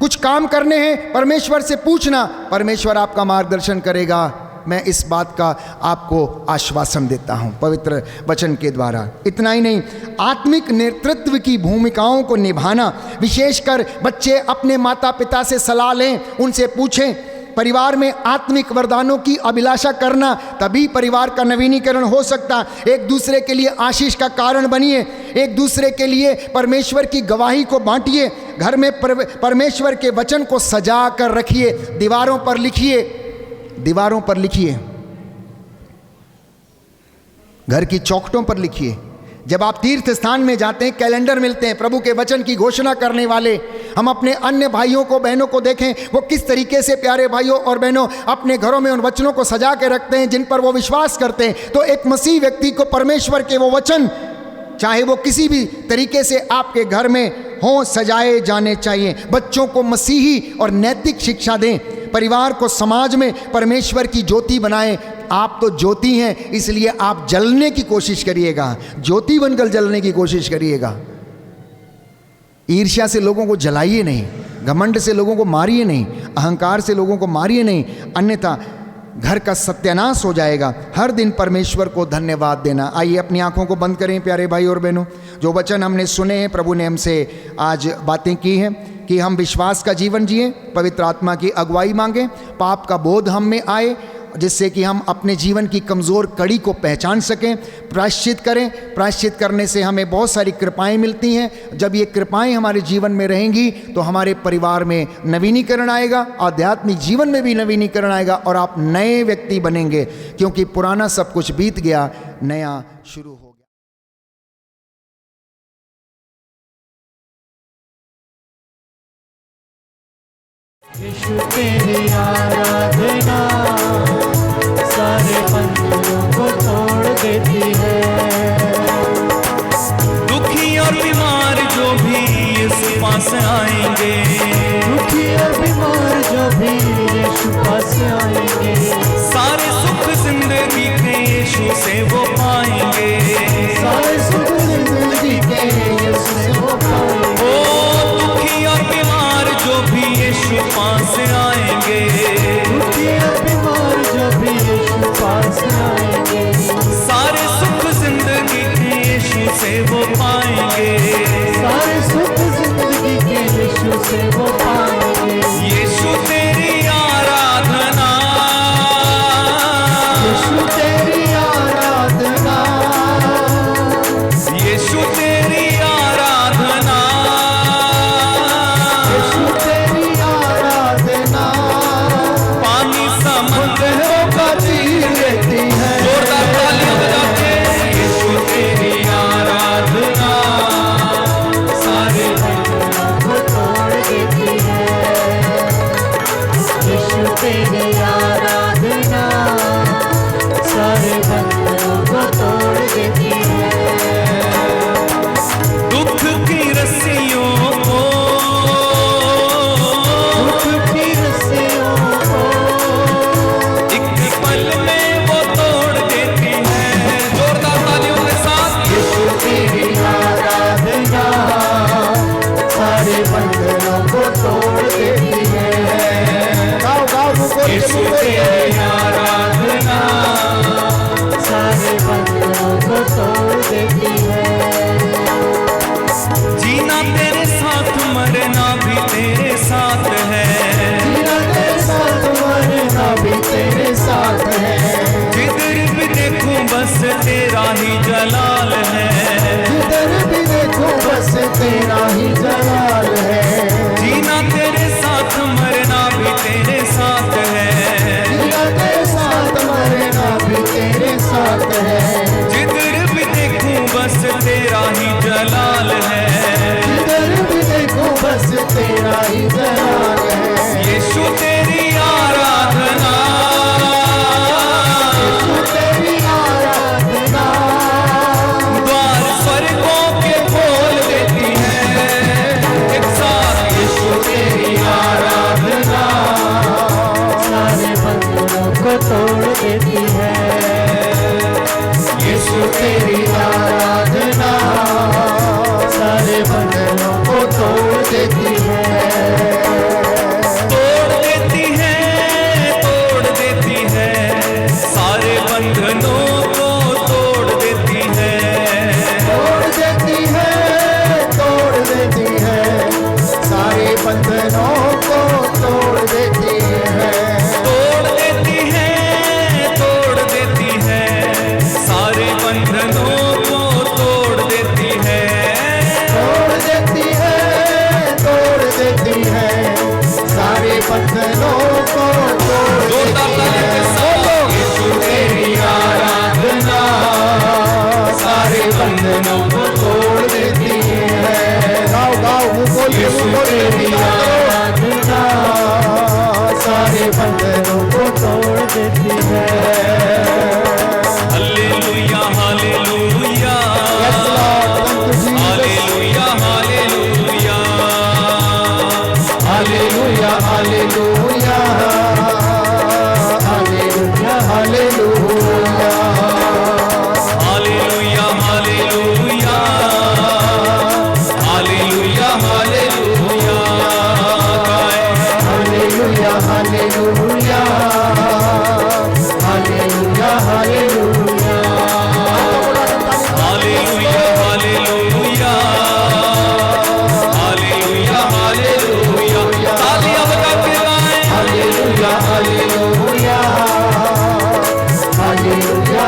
S2: कुछ काम करने हैं, परमेश्वर से पूछना। परमेश्वर आपका मार्गदर्शन करेगा। मैं इस बात का आपको आश्वासन देता हूं पवित्र वचन के द्वारा। इतना ही नहीं, आत्मिक नेतृत्व की भूमिकाओं को निभाना, विशेषकर बच्चे अपने माता पिता से सलाह लें, उनसे पूछें। परिवार में आत्मिक वरदानों की अभिलाषा करना, तभी परिवार का नवीनीकरण हो सकता। एक दूसरे के लिए आशीष का कारण बनिए, एक दूसरे के लिए परमेश्वर की गवाही को बांटिए। घर में परमेश्वर के वचन को सजा कर रखिए, दीवारों पर लिखिए, दीवारों पर लिखिए, घर की चौखटों पर लिखिए। जब आप तीर्थ स्थान में जाते हैं, कैलेंडर मिलते हैं प्रभु के वचन की घोषणा करने वाले। हम अपने अन्य भाइयों को, बहनों को देखें, वो किस तरीके से प्यारे भाइयों और बहनों अपने घरों में उन वचनों को सजा के रखते हैं जिन पर वो विश्वास करते हैं। तो एक मसीह व्यक्ति को परमेश्वर के वो वचन, चाहे वो किसी भी तरीके से आपके घर में हों, सजाए जाने चाहिए। बच्चों को मसीही और नैतिक शिक्षा दें, परिवार को समाज में परमेश्वर की ज्योति बनाएं। आप तो ज्योति हैं, इसलिए आप जलने की कोशिश करिएगा, ज्योति बनकर जलने की कोशिश करिएगा। ईर्ष्या से लोगों को जलाइए नहीं, घमंड से लोगों को मारिए नहीं, अहंकार से लोगों को मारिए नहीं, अन्यथा घर का सत्यानाश हो जाएगा। हर दिन परमेश्वर को धन्यवाद देना। आइए अपनी आंखों को बंद करें प्यारे भाई और बहनों। जो वचन हमने सुने हैं, प्रभु ने हमसे आज बातें की हैं कि हम विश्वास का जीवन जिए, पवित्र आत्मा की अगुवाई मांगें, पाप का बोध हम में आए, जिससे कि हम अपने जीवन की कमज़ोर कड़ी को पहचान सकें। प्रायश्चित करें, प्रायश्चित करने से हमें बहुत सारी कृपाएं मिलती हैं। जब ये कृपाएं हमारे जीवन में रहेंगी तो हमारे परिवार में नवीनीकरण आएगा, आध्यात्मिक जीवन में भी नवीनीकरण आएगा और आप नए व्यक्ति बनेंगे, क्योंकि पुराना सब कुछ बीत गया, नया शुरू हो गया।
S4: यीशु तेरी आराधना सारे बंधनों को तोड़ देती है।
S1: दुखी और बीमार जो भी यीशु पास आएंगे,
S4: दुखी और बीमार जो भी यीशु पास आएंगे,
S1: सारे सुख जिंदगी के यीशु से वो पाएंगे,
S4: सारे सुख जिंदगी के यीशु से वो पाएंगे।
S1: ओ दुखी और बीमार जो भी यीशु पास आएंगे,
S4: दुखी और बीमार जो भी यीशु पास आएंगे,
S1: सारे सुख जिंदगी के यीशु से वो पाएंगे,
S4: सारे सुख जिंदगी के यीशु से वो पाएंगे।
S1: यीशु तेरी आराधना,
S4: यीशु तेरी आराधना,
S1: यीशु तेरी आराधना,
S4: यीशु तेरी आराधना
S1: पानी समुद्रों का
S4: चीर देती है।
S1: जोरदार तालियां बजा के यीशु तेरी आराधना सारे
S4: बंधनों को तोड़ देती है। यीशु तेरी आराधना सारे बंधनों को तोड़ देती है।
S1: दुख की रस्सियों को,
S4: दुख की रस्सियों को
S1: एक पल में वो तोड़ देती है। जोरदार तालियों के साथ
S4: यीशु तेरी आराधना सारे बंधनों को तोड़ देती है।
S2: गाओ गाओ, रुको
S1: यीशु तेरी आराधना
S4: सारे बंधनों को तोड़ देती है।
S1: जीना तेरे साथ, मरना भी तेरे साथ है,
S4: जीना तेरे साथ, मरना भी तेरे साथ है।
S1: जिधर भी देखूं बस तेरा ही जलाल है,
S4: जिधर भी देखो बस तेरा ही जलाल है।
S1: जीना तेरे साथ, मरना भी तेरे साथ है,
S4: जीना तेरे साथ, मरना भी तेरे साथ है।
S1: जिधर भी देखूं बस तेरा ही जलाल है,
S4: जिधर भी देखो बस तेरा ही जलाल है।
S1: यीशु तेरी आराधना,
S4: यीशु तेरी आराधना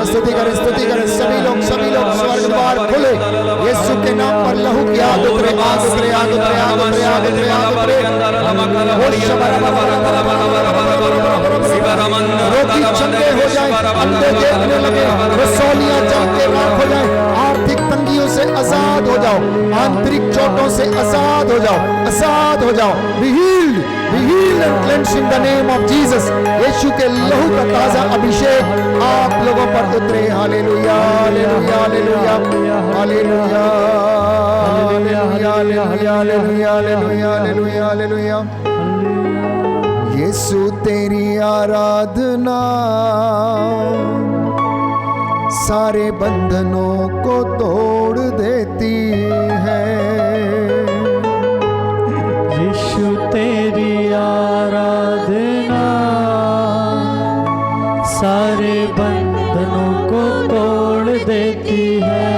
S2: हालेलुया। स्तुति करें सभी लोग स्वर्ग द्वार खुले, यीशु के नाम पर लहू की आग उतरे, आग उतरे, आग उतरे, आग उतरे, आग उतरे, आग उतरे। रोगी चंगे हो जाए, अंधे देखने लगे, रसौलियां जल के राख हो जाए, आर्थिक तंगियों से आजाद हो जाओ, आंतरिक चोटों से आजाद हो जाओ, आजाद हो जाओ। Be healed and cleansed in the name of Jesus। यीशु के लहू का ताजा अभिषेक आप लोगों पर उतरे। Hallelujah, hallelujah, hallelujah, hallelujah, hallelujah, hallelujah, hallelujah, hallelujah, hallelujah. Yeshu तेरी आराधना सारे बंधनों को तोड़ देती है।
S4: यीशु तेरी आराधना सारे बंधनों को तोड़ देती है।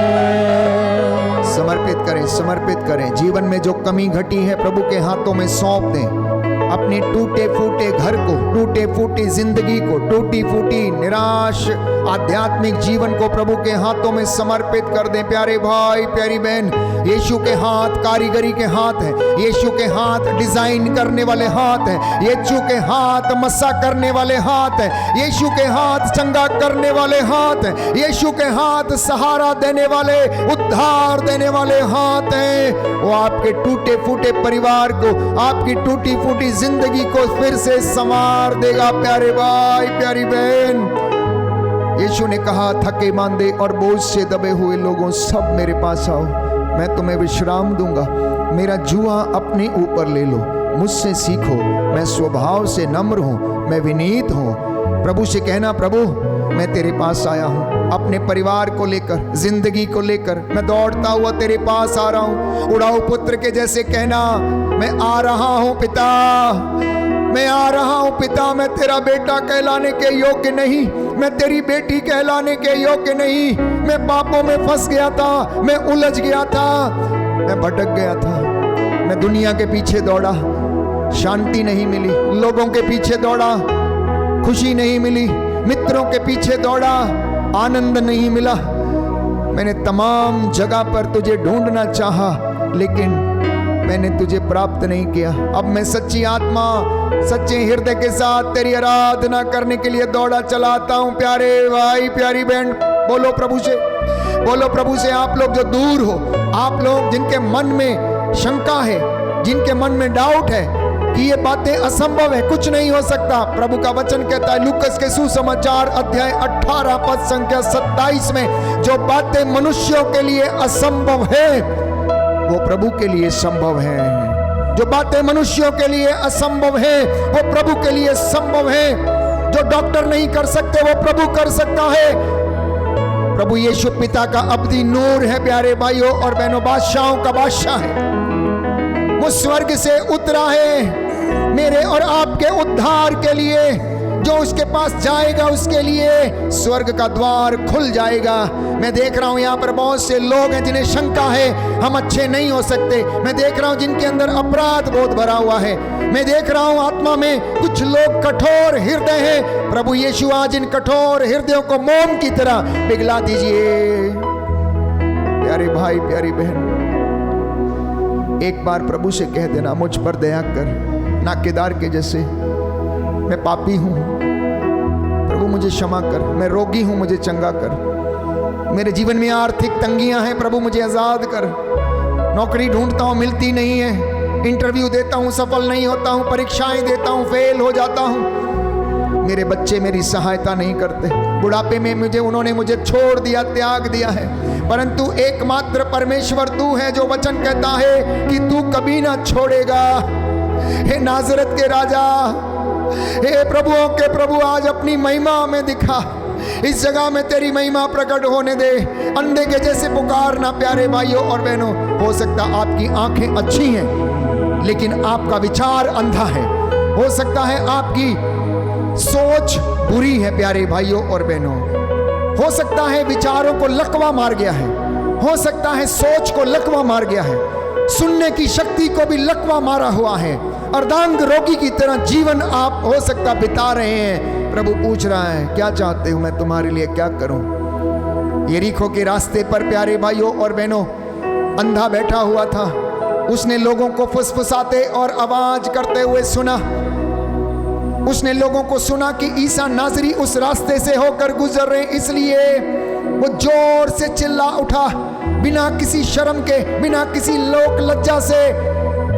S2: समर्पित करें। जीवन में जो कमी घटी है प्रभु के हाथों में सौंप दें। अपने टूटे फूटे घर को, टूटे फूटी जिंदगी को, टूटी फूटी निराश आध्यात्मिक जीवन को प्रभु के हाथों में समर्पित कर दें। प्यारे भाई, प्यारी बहन, यीशु के हाथ कारीगरी के हाथ है, यीशु के हाथ डिजाइन करने वाले हाथ है, यीशु के हाथ मस्सा करने वाले हाथ है, यीशु के हाथ चंगा करने वाले हाथ है, यीशु के हाथ सहारा देने वाले, उद्धार देने वाले हाथ हैं। वो आपके टूटे फूटे परिवार को, आपकी टूटी फूटी जिंदगी को फिर से संवार देगा। प्यारे भाई, प्यारी बहन, यीशु ने कहा, थके मांदे और बोझ से दबे हुए लोगों, सब मेरे पास आओ, मैं तुम्हें विश्राम दूंगा। मेरा जुआ अपने ऊपर ले लो, मुझसे सीखो, मैं स्वभाव से नम्र हूं, मैं विनीत हूं। प्रभु से कहना, प्रभु मैं तेरे पास आया हूं, अपने परिवार को लेकर, जिंदगी को लेकर मैं दौड़ता हुआ तेरे पास आ रहा हूं। उड़ाऊ पुत्र के जैसे कहना, मैं आ रहा हूं पिता, मैं आ रहा हूं पिता, मैं तेरा बेटा कहलाने के योग्य नहीं, मैं तेरी बेटी कहलाने के योग्य नहीं, मैं पापों में फंस गया था, मैं उलझ गया था, मैं भटक गया था, मैं दुनिया के पीछे दौड़ा, शांति नहीं मिली, लोगों के पीछे दौड़ा, खुशी नहीं मिली, मित्रों के पीछे दौड़ा, आनंद नहीं मिला, मैंने तमाम जगह पर तुझे ढूंढना चाहा, लेकिन मैंने तुझे प्राप्त नहीं किया। अब मैं सच्ची आत्मा, सच्चे हृदय के साथ तेरी आराधना करने के लिए दौड़ा चलाता हूं। प्यारे भाई, प्यारी बहन, बोलो प्रभु से, बोलो प्रभु से। आप लोग जो दूर हो, आप लोग जिनके मन में शंका है, जिनके मन में डाउट है कि ये बातें असंभव है, कुछ नहीं हो सकता, प्रभु का वचन कहता है लूकस के सुसमाचार अध्याय 18 पद संख्या 27 में, जो बातें मनुष्यों के लिए असंभव है वो प्रभु के लिए संभव है। जो बातें मनुष्यों के लिए असंभव है वो प्रभु के लिए संभव है। जो डॉक्टर नहीं कर सकते वो प्रभु कर सकता है। प्रभु यीशु पिता का अब्दी नूर है। प्यारे भाइयों और बहनों, बादशाहों का बादशाह है, वो स्वर्ग से उतरा है मेरे और आपके उद्धार के लिए। जो उसके पास जाएगा उसके लिए स्वर्ग का द्वार खुल जाएगा। मैं देख रहा हूं यहाँ पर बहुत से लोग हैं जिन्हें शंका है हम अच्छे नहीं हो सकते। मैं देख रहा हूं जिनके अंदर अपराध बहुत भरा हुआ है। मैं देख रहा हूं आत्मा में कुछ लोग कठोर हृदय हैं। प्रभु यीशु आज इन कठोर हृदयों को मोम की तरह पिघला दीजिए। प्यारे भाई, प्यारी बहन, एक बार प्रभु से कह देना, मुझ पर दया कर, ना केदार के जैसे मैं पापी हूं, प्रभु मुझे क्षमा कर, मैं रोगी हूं, मुझे चंगा कर, मेरे जीवन में आर्थिक तंगियां हैं, प्रभु मुझे आजाद कर, नौकरी ढूंढता हूं मिलती नहीं है, इंटरव्यू देता हूं सफल नहीं होता हूं, परीक्षाएं देता हूं फेल हो जाता हूं, मेरे बच्चे मेरी सहायता नहीं करते, बुढ़ापे में उन्होंने मुझे छोड़ दिया, त्याग दिया है, परंतु एकमात्र परमेश्वर तू है जो वचन कहता है कि तू कभी ना छोड़ेगा। हे नाजरत के राजा, हे प्रभुओं के प्रभु, आज अपनी महिमा में दिखा, इस जगह में तेरी महिमा प्रकट होने दे। अंधे के जैसे पुकारना। प्यारे भाइयों और बहनों, हो सकता आपकी आंखें अच्छी हैं लेकिन आपका विचार अंधा है। हो सकता है आपकी सोच बुरी है। प्यारे भाइयों और बहनों, हो सकता है विचारों को लकवा मार गया है, हो सकता है सोच को लकवा मार गया है, सुनने की शक्ति को भी लकवा मारा हुआ है, अर्धांग रोगी की तरह जीवन आप हो सकता बिता रहे हैं। प्रभु पूछ रहा है, क्या चाहते हो मैं तुम्हारे लिए क्या करूं? यरीको के रास्ते पर प्यारे भाइयों और बहनों, अंधा बैठा हुआ था। उसने लोगों को फुसफुसाते और आवाज करते हुए सुना। उसने लोगों को सुना कि ईसा नाजरी उस रास्ते से होकर गुजर रहे, इसलिए वो जोर से चिल्ला उठा, बिना किसी शर्म के, बिना किसी लोक लज्जा से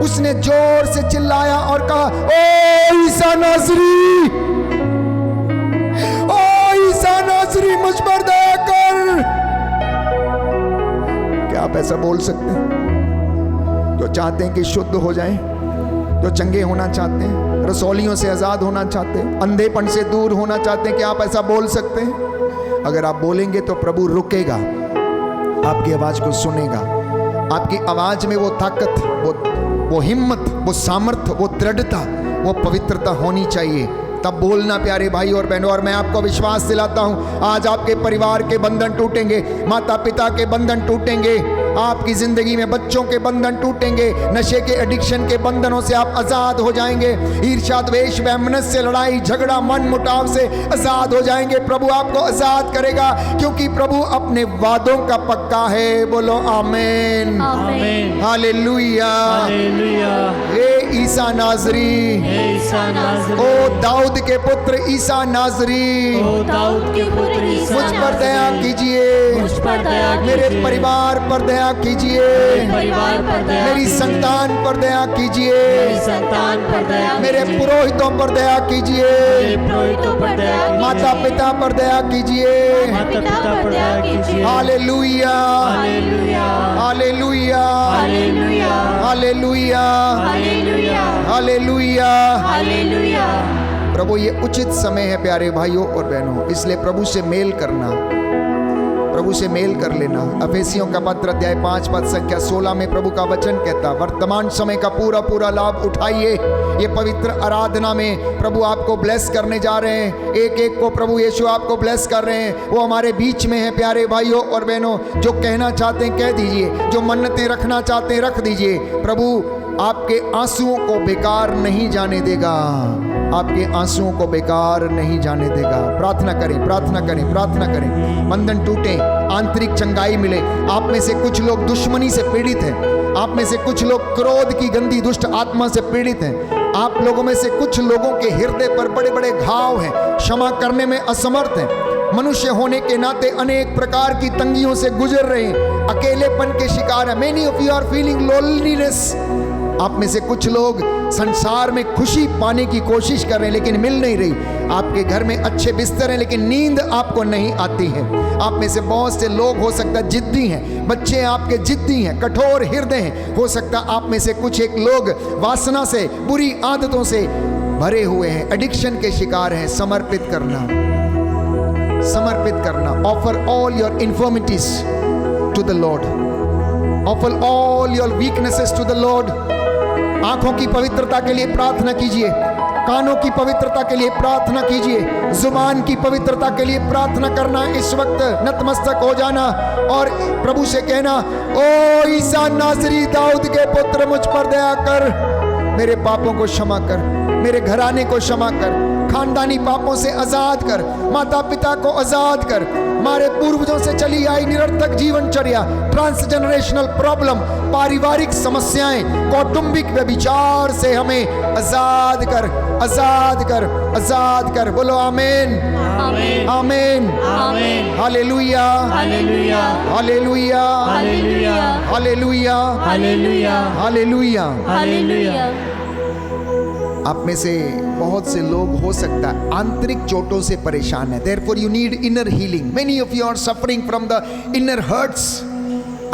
S2: उसने जोर से चिल्लाया और कहा, ओ ईसा नाजरी, ओ ईसा नाजरी, मुझ पर दया कर। क्या आप ऐसा बोल सकते हैं? जो चाहते हैं कि शुद्ध हो जाएं, जो चंगे होना चाहते हैं, रसौलियों से आजाद होना चाहते हैं, अंधेपन से दूर होना चाहते हैं, क्या आप ऐसा बोल सकते हैं? अगर आप बोलेंगे तो प्रभु रुकेगा, आपकी आवाज को सुनेगा। आपकी आवाज में वो ताकत, वो हिम्मत, वो सामर्थ्य, वो दृढ़ता, वो पवित्रता होनी चाहिए, तब बोलना प्यारे भाई और बहनों। और मैं आपको विश्वास दिलाता हूं, आज आपके परिवार के बंधन टूटेंगे, माता पिता के बंधन टूटेंगे, आपकी जिंदगी में बच्चों के बंधन टूटेंगे, नशे के एडिक्शन के बंधनों से आप आजाद हो जाएंगे, ईर्ष्या द्वेष वैमनस्य से, लड़ाई झगड़ा मन मुटाव से आजाद हो जाएंगे। प्रभु आपको आजाद करेगा, क्योंकि प्रभु अपने वादों का पक्का है। बोलो आमीन,
S3: आमीन,
S2: हालेलुया,
S3: हालेलुया।
S2: हे ईसा नाजरी,
S3: हे ईसा नाजरी,
S2: ओ दाऊद के पुत्र ईसा नाजरी,
S3: ओ दाऊद के पुत्र ईसा
S2: मुझ पर दया
S3: नाजरी,
S2: कीजिए,
S3: मुझ पर दया
S2: मेरे
S3: कीजिए,
S2: परिवार पर दया कीजिए,
S3: परिवार पर दया
S2: मेरी
S3: कीजिए,
S2: संतान पर दया कीजिए,
S3: मेरी संतान पर दया
S2: मेरे
S3: कीजिए,
S2: पुरोहितों पर दया कीजिए,
S3: मेरे पुरोहितों पर दया कीजिए,
S2: माता पिता पर दया कीजिए।
S3: माता पिता पर दया कीजिए।
S2: Hallelujah,
S3: hallelujah,
S2: hallelujah,
S3: hallelujah,
S2: hallelujah,
S3: hallelujah,
S2: hallelujah.
S3: Hallelujah.
S2: प्रभु ये उचित समय है प्यारे भाइयों और बहनों, इसलिए प्रभु से मेल करना, प्रभु से मेल कर लेना। अफेसियों का पत्र अध्याय 5 पद संख्या 16 में प्रभु का वचन कहता, वर्तमान समय का पूरा लाभ उठाइए। ये पवित्र आराधना में प्रभु आपको ब्लेस करने जा रहे हैं, एक एक को प्रभु यीशु आपको ब्लेस कर रहे हैं। वो हमारे बीच में है प्यारे भाइयों और बहनों, जो कहना चाहते हैं कह दीजिए, जो मन्नतें रखना चाहते हैं रख दीजिए। प्रभु आपके आंसुओं को बेकार नहीं जाने देगा, आपके आंसुओं को बेकार नहीं जाने देगा। प्रार्थना करें, प्रार्थना करें, प्रार्थना करें, बंधन टूटे, आंतरिक चंगाई मिले। आप में से कुछ लोग दुश्मनी से पीड़ित हैं, आप में से कुछ लोग क्रोध की गंदी दुष्ट आत्मा से पीड़ित हैं, आप लोगों में से कुछ लोगों के हृदय पर बड़े बड़े घाव हैं, क्षमा करने में असमर्थ हैं, मनुष्य होने के नाते अनेक प्रकार की तंगियों से गुजर रहे हैं, अकेलेपन के शिकार हैं। Many of you are feeling loneliness. आप में से कुछ लोग संसार में खुशी पाने की कोशिश कर रहे हैं लेकिन मिल नहीं रही। आपके घर में अच्छे बिस्तर हैं लेकिन नींद आपको नहीं आती है। आप में से बहुत से लोग हो सकता है जिद्दी हैं, बच्चे आपके जिद्दी हैं, कठोर हृदय हैं। हो सकता आप में से कुछ एक लोग वासना से, बुरी आदतों से भरे हुए हैं, एडिक्शन के शिकार हैं। समर्पित करना, समर्पित करना। Offer all your infirmities to the lord, offer all your weaknesses to the lord. आंखों की पवित्रता के लिए प्रार्थना कीजिए, कानों की पवित्रता के लिए प्रार्थना कीजिए, जुबान की पवित्रता के लिए प्रार्थना करना। इस वक्त नतमस्तक हो जाना और प्रभु से कहना, ओ ईसा नासरी दाऊद के पुत्र, मुझ पर दया कर, मेरे पापों को क्षमा कर, मेरे घराने को क्षमा कर, खानदानी पापों से आजाद कर, माता पिता को आजाद कर, हमारे पूर्वजों से चली आई निरर्थक जीवनचर्या, ट्रांसजेनरेशनल प्रॉब्लम, पारिवारिक समस्याएं, कौटुंबिक व्यभिचार से हमें आजाद कर, आजाद कर, आजाद कर। बोलो आमीन,
S3: आमीन,
S2: आमीन,
S3: आमीन।
S2: Hallelujah,
S3: hallelujah,
S2: hallelujah,
S3: hallelujah,
S2: hallelujah,
S3: hallelujah,
S2: hallelujah.
S3: Hallelujah.
S2: आप में से बहुत से लोग हो सकता है आंतरिक चोटों से परेशान है। Therefore you need inner healing. Many of you are suffering from the inner hurts.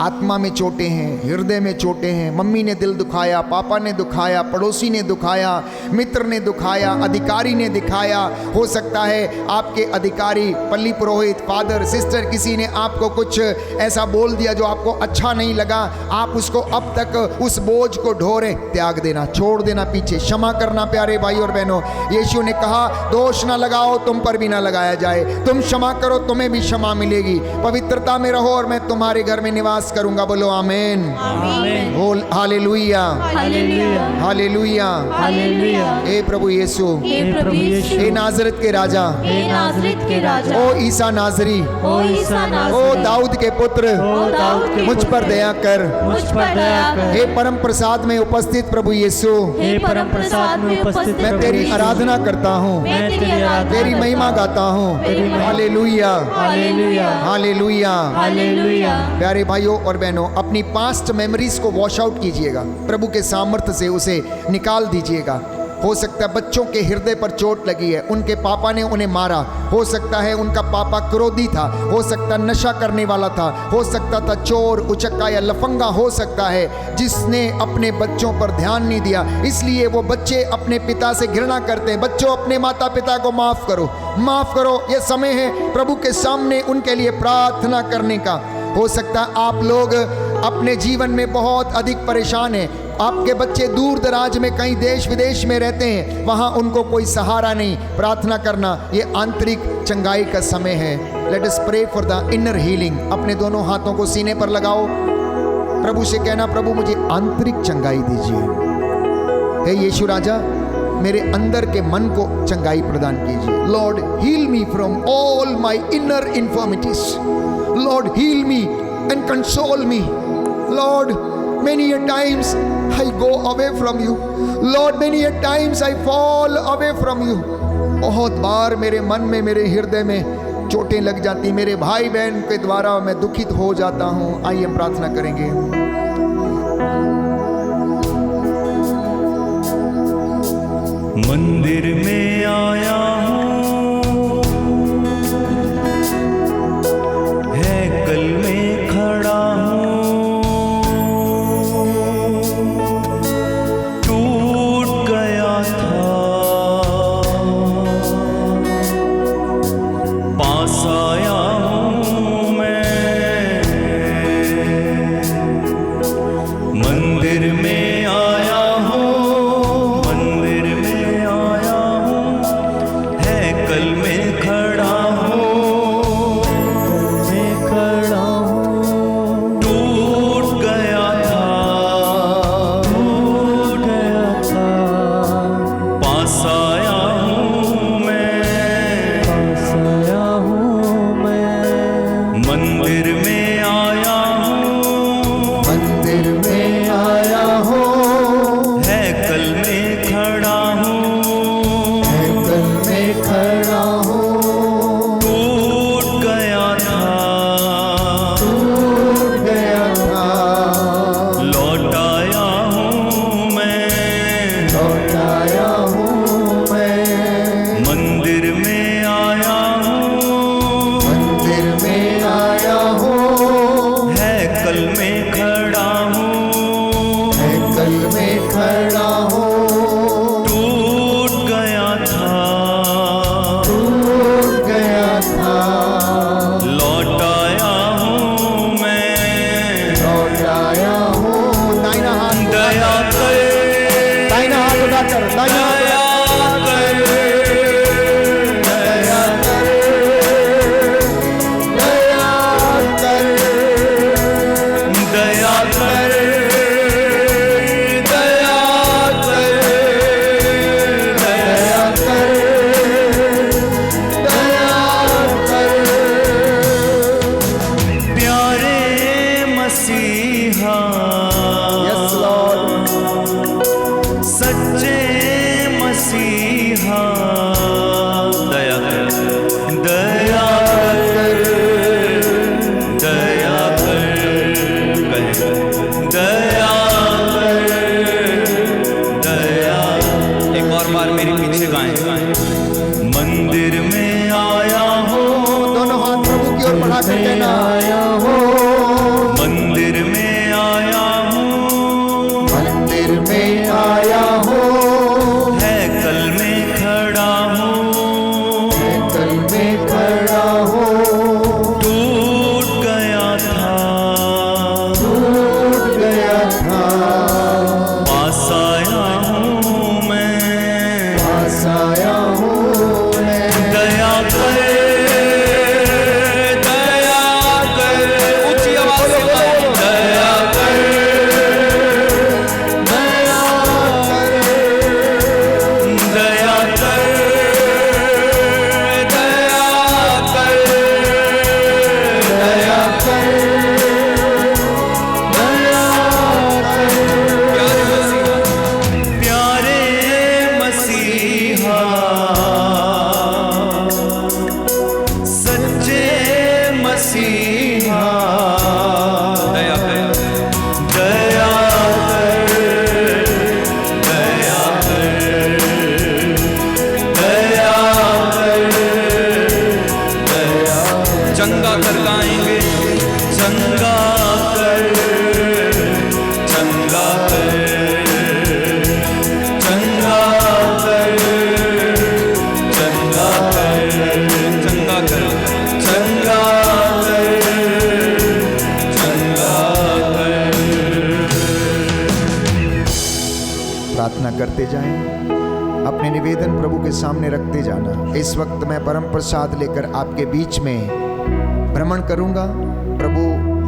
S2: आत्मा में चोटें हैं, हृदय में चोटें हैं। मम्मी ने दिल दुखाया, पापा ने दुखाया, पड़ोसी ने दुखाया, मित्र ने दुखाया, अधिकारी ने दिखाया। हो सकता है आपके अधिकारी, पल्ली पुरोहित, फादर, सिस्टर, किसी ने आपको कुछ ऐसा बोल दिया जो आपको अच्छा नहीं लगा। आप उसको अब तक उस बोझ को ढोरे, त्याग देना, छोड़ देना पीछे, क्षमा करना। प्यारे भाई और बहनों, यीशु ने कहा, दोष ना लगाओ, तुम पर भी ना लगाया जाए। तुम क्षमा करो, तुम्हें भी क्षमा मिलेगी। पवित्रता में रहो और मैं तुम्हारे घर में निवास पास करूंगा। बोलो आमीन।
S3: आमीन।
S2: बोल हालेलुया,
S3: हालेलुया।
S2: हालेलुया।
S3: हालेलुया।
S2: हे प्रभु यीशु,
S3: हे प्रभु यीशु,
S2: हे नाजरत के राजा,
S3: हे नाजरेत के राजा,
S2: ओ ईसा नाजरी,
S3: ओ ईसा
S2: ओ
S3: नाजरी,
S2: दाऊद के पुत्र,
S3: ओ दाऊद के
S2: मुझ पर दया कर।
S3: मुझ पर दया कर।
S2: हे परम प्रसाद में उपस्थित प्रभु यीशु,
S3: हे परम प्रसाद में उपस्थित
S2: मैं
S3: प्रभु
S2: तेरी
S3: यीशु,
S2: आराधना करता हूँ,
S3: मैं तेरी आराधना
S2: तेरी महिमा गाता हूँ।
S3: तेरी महिमा।
S2: Hallelujah,
S3: hallelujah.
S2: हालेलुया।
S3: हालेलुया।
S2: प्यारे भाइयों और बहनों, अपनी पास्ट मेमोरीज को वॉश आउट कीजिएगा, प्रभु के सामर्थ्य से उसे निकाल दीजिएगा। हो सकता है बच्चों के हृदय पर चोट लगी है, उनके पापा ने उन्हें मारा, हो सकता है उनका पापा क्रोधी था, हो सकता है नशा करने वाला था, हो सकता था चोर, उचक्का या लफंगा हो सकता है, जिसने अपने बच्चों पर ध्यान नहीं दिया, इसलिए वो बच्चे अपने पिता से घृणा करते हैं। बच्चों, अपने माता पिता को माफ करो, माफ करो। ये समय है प्रभु के सामने उनके लिए प्रार्थना करने का। हो सकता है आप लोग अपने जीवन में बहुत अधिक परेशान हैं, आपके बच्चे दूर दराज में कहीं देश विदेश में रहते हैं, वहाँ उनको कोई सहारा नहीं। प्रार्थना करना, ये आंतरिक चंगाई का समय है। Let us pray for the inner healing. अपने दोनों हाथों को सीने पर लगाओ, प्रभु से कहना, प्रभु मुझे आंतरिक चंगाई दीजिए। हे यीशु राजा, मेरे अंदर के मन को चंगाई प्रदान कीजिए। Lord heal me from all my inner infirmities. Lord heal me and console me. Lord many a times I go away from you. Lord, many a times I fall away from you. बहुत बार मेरे मन में, मेरे हृदय में चोटें लग जाती, मेरे भाई बहन के द्वारा मैं दुखित हो जाता हूँ। आइए हम प्रार्थना करेंगे।
S1: मंदिर में आया हूँ, हैकल में खड़ा हूँ, टूट गया था, पास आया हूँ मैं। मंदिर में आया हूँ, मंदिर में आया हूँ, है
S2: करते जाएं, अपने निवेदन प्रभु के सामने रखते जाना। इस वक्त मैं परम प्रसाद लेकर आपके बीच में भ्रमण करूंगा। प्रभु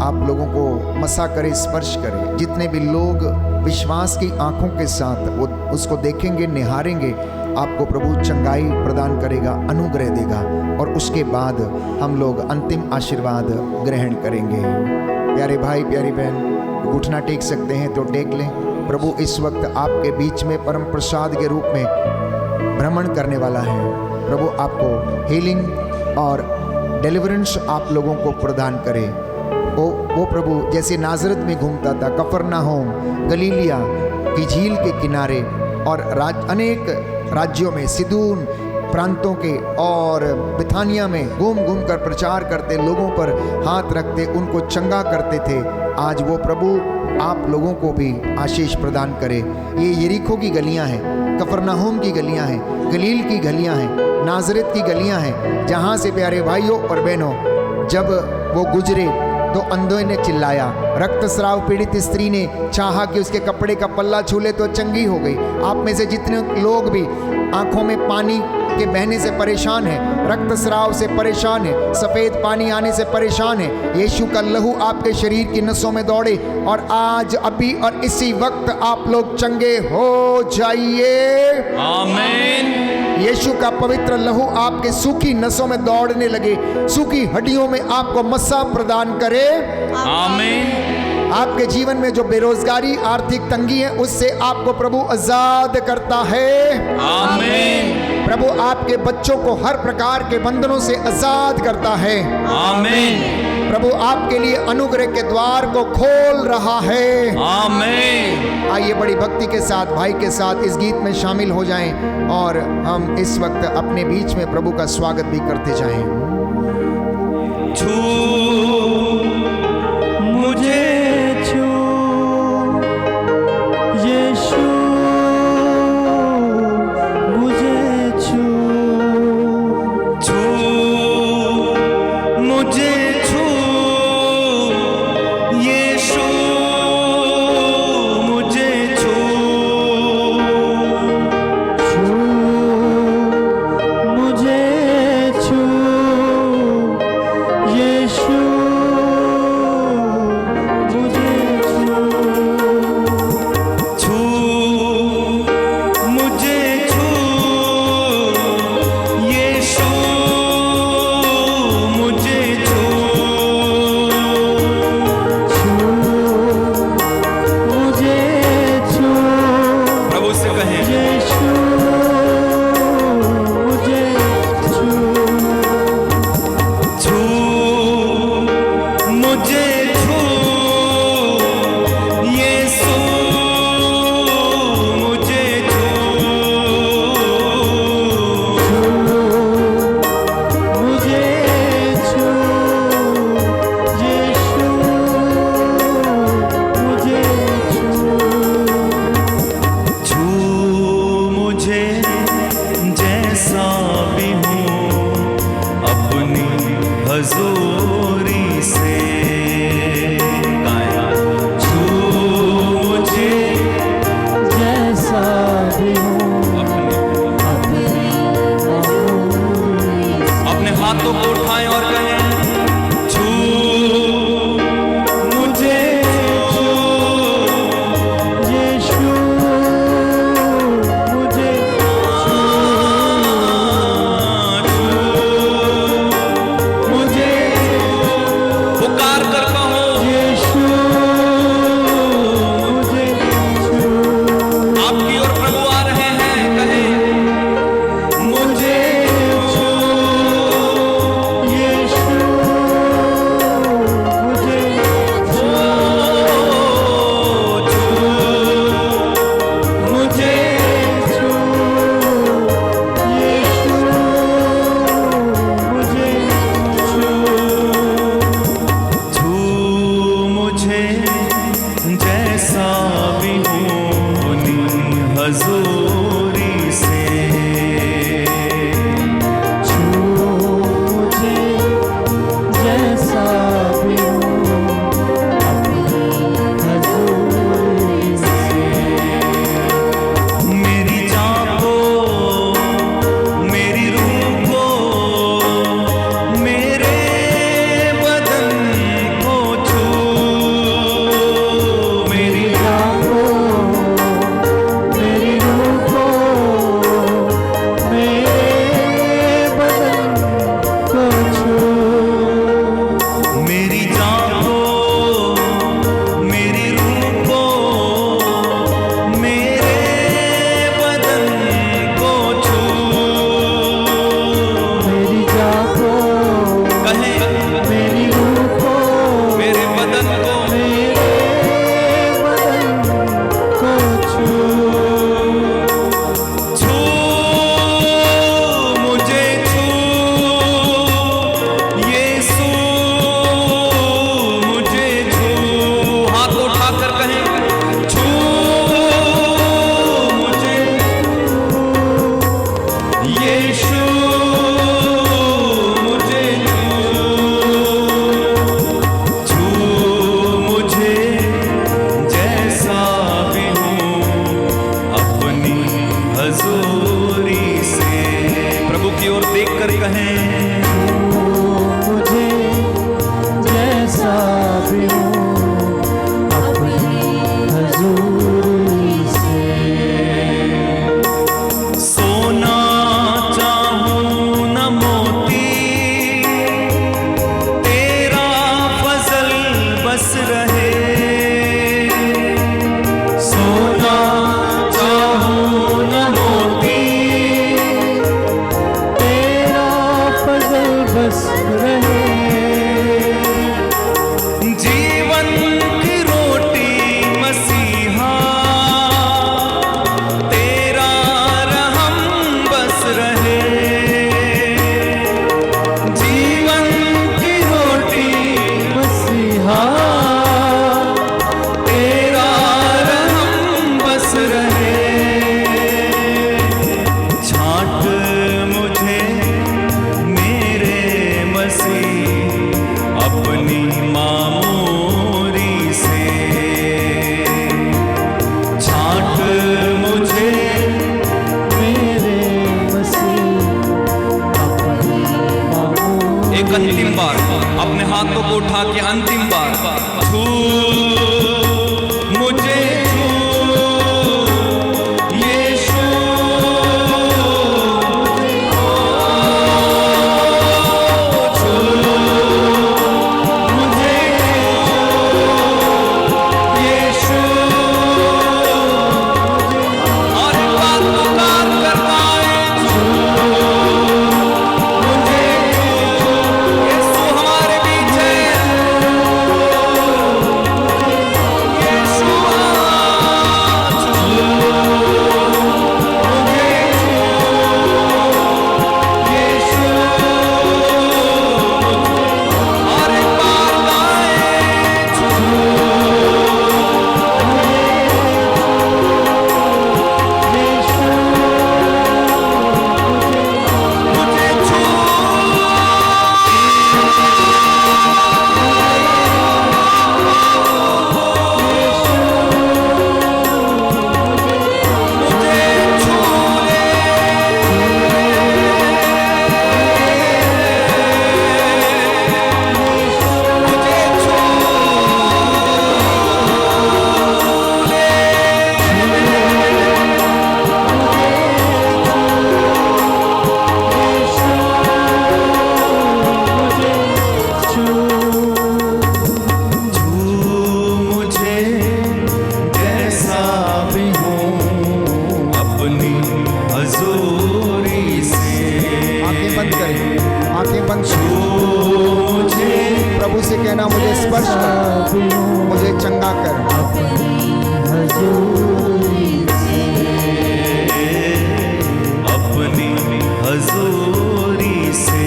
S2: आप लोगों को मसा करे, स्पर्श करे। जितने भी लोग विश्वास की आंखों के साथ वो उसको देखेंगे, निहारेंगे, आपको प्रभु चंगाई प्रदान करेगा, अनुग्रह देगा, और उसके बाद हम लोग अंतिम आशीर्वाद ग्रहण करेंगे। प्यारे भाई, प्यारी बहन, घुटना टेक सकते हैं तो टेक लें। प्रभु इस वक्त आपके बीच में परम प्रसाद के रूप में भ्रमण करने वाला है। प्रभु आपको हीलिंग और डिलीवरेंस आप लोगों को प्रदान करे। वो प्रभु जैसे नाजरत में घूमता था, कफरनाहोम, गलीलिया की झील के किनारे और अनेक राज्यों में, सिदून प्रांतों के और बिथानिया में घूम घूम कर प्रचार करते, लोगों पर हाथ रखते, उनको चंगा करते थे। आज वो प्रभु आप लोगों को भी आशीष प्रदान करे। ये यरीको की गलियां हैं, कफरनाहोम की गलियां हैं, गलील की गलियां हैं, नाजरत की गलियां हैं, जहां से प्यारे भाइयों और बहनों जब वो गुजरे तो अंधों ने चिल्लाया, रक्तस्राव पीड़ित स्त्री ने चाहा कि उसके कपड़े का पल्ला छू ले तो चंगी हो गई। आप में से जितने लोग भी आंखों में पानी के बहने से परेशान है, रक्तस्राव से परेशान है, सफ़ेद पानी आने से परेशान है, यीशु का लहू आपके शरीर की नसों में दौड़े और आज अभी और इसी वक्त आप लोग चंगे हो जाइए।
S1: आमीन।
S2: यीशु का पवित्र लहू आपके सूखी नसों में दौड़ने लगे, सूखी हड्डियों में आपको मसा प्रदान करे।
S1: आमीन।
S2: आपके जीवन में जो बेरोजगारी, आर्थिक तंगी है, उससे आपको प्रभु आजाद करता है।
S1: आमीन।
S2: प्रभु आपके बच्चों को हर प्रकार के बंधनों से आजाद करता है।
S1: आमीन।
S2: प्रभु आपके लिए अनुग्रह के द्वार को खोल रहा है।
S1: आमीन।
S2: आइए बड़ी भक्ति के साथ भाई के साथ इस गीत में शामिल हो जाएं और हम इस वक्त अपने बीच में प्रभु का स्वागत भी करते जाएं।
S1: छू मुझे,
S3: छू यीशु मुझे छू,
S1: छू मुझे, छू यीशु मुझे छू,
S3: छू मुझे छू यीशु यीशु मुझे जैसा भी हूँ अपनी हजूरी से।
S1: सोना चाहूं न मोती, तेरा फजल बस रहे। सोना चाहूं न मोती,
S3: तेरा फजल बस रहे।
S1: जीवन की रोटी मसीहा, तेरा रहम बस रहे। जीवन की रोटी
S3: मसीहा
S1: तेरा रहम बस रहे। छांट मुझे मेरे मसीह अपनी मामूरी से। छांट मुझे
S3: मेरे मसीह अपनी मामूली।
S1: एक अंतिम बार अपने हाथों को उठा के अंतिम बार छू मुझे, छू यीशु, छू मुझे, यीशु। और एक बात पुकार करता है, छू मुझे, यीशु हमारे बीच है। यीशु छू मुझे, यीशु। और एक बार गाएं, छू मुझे, छू मुझे, छू मुझे, छू छू मुझे जैसा भी हूँ अपनी हजूरी से।
S2: आंखें बंद करें, आंखें बंद
S1: छू मुझे
S2: प्रभु से कहना, मुझे स्पर्श कर, मुझे चंगा कर।
S1: अपनी हजूरी से।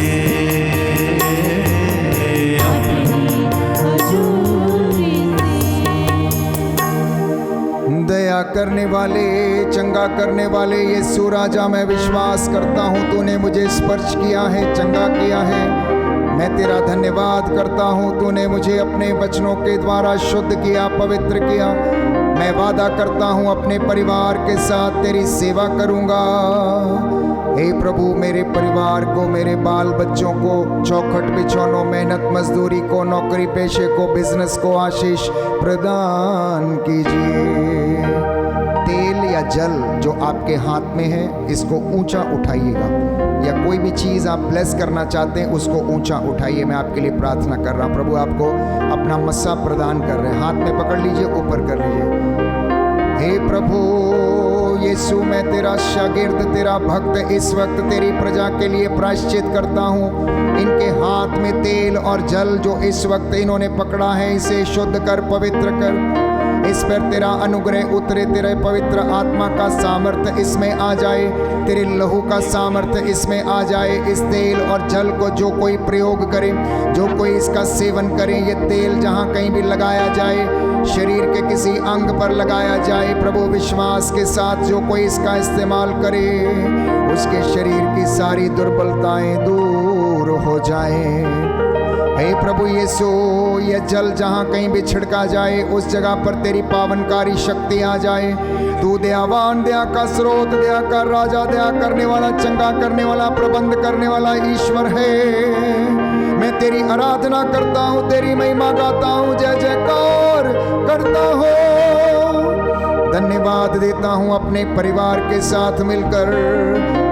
S2: दया करने वाले, चंगा करने वाले यीशु राजा, मैं विश्वास करता हूँ तूने मुझे स्पर्श किया है, चंगा किया है। मैं तेरा धन्यवाद करता हूँ, तूने मुझे अपने वचनों के द्वारा शुद्ध किया, पवित्र किया। मैं वादा करता हूँ अपने परिवार के साथ तेरी सेवा करूँगा। हे प्रभु, मेरे परिवार को, मेरे बाल बच्चों को, चौखट बिछौनों, मेहनत मजदूरी को, नौकरी पेशे को, बिजनेस को आशीष प्रदान कीजिए। तेल या जल जो आपके हाथ में है, इसको ऊंचा उठाइएगा, या कोई भी चीज़ आप ब्लेस करना चाहते हैं उसको ऊंचा उठाइए। मैं आपके लिए प्रार्थना कर रहा हूँ। प्रभु आपको अपना मस्सा प्रदान कर रहे हैं। हाथ में पकड़ लीजिए, ऊपर कर लीजिए। हे प्रभु यीशु, मैं तेरा शागिर्द, तेरा भक्त इस वक्त तेरी प्रजा के लिए प्रायश्चित करता हूँ। इनके हाथ में तेल और जल जो इस वक्त इन्होंने पकड़ा है, इसे शुद्ध कर, पवित्र कर। इस पर तेरा अनुग्रह उतरे, तेरे पवित्र आत्मा का सामर्थ्य इसमें आ जाए, तेरे लहू का सामर्थ्य इसमें आ जाए। इस तेल और जल को जो कोई प्रयोग करे, जो कोई इसका सेवन करे, ये तेल जहाँ कहीं भी लगाया जाए, शरीर के किसी अंग पर लगाया जाए, प्रभु विश्वास के साथ जो कोई इसका इस्तेमाल करे, उसके शरीर की सारी दुर्बलताएं दूर हो जाएं। हे प्रभु यीशु, यह जल जहाँ कहीं भी छिड़का जाए उस जगह पर तेरी पावनकारी शक्ति आ जाए। तू दयावान, दया का स्रोत, दया का राजा, दया करने वाला, चंगा करने वाला, प्रबंध करने वाला ईश्वर है। मैं तेरी आराधना करता हूँ, तेरी महिमा गाता हूँ, जय जयकार करता हूँ। धन्यवाद देता हूँ अपने परिवार के साथ मिलकर।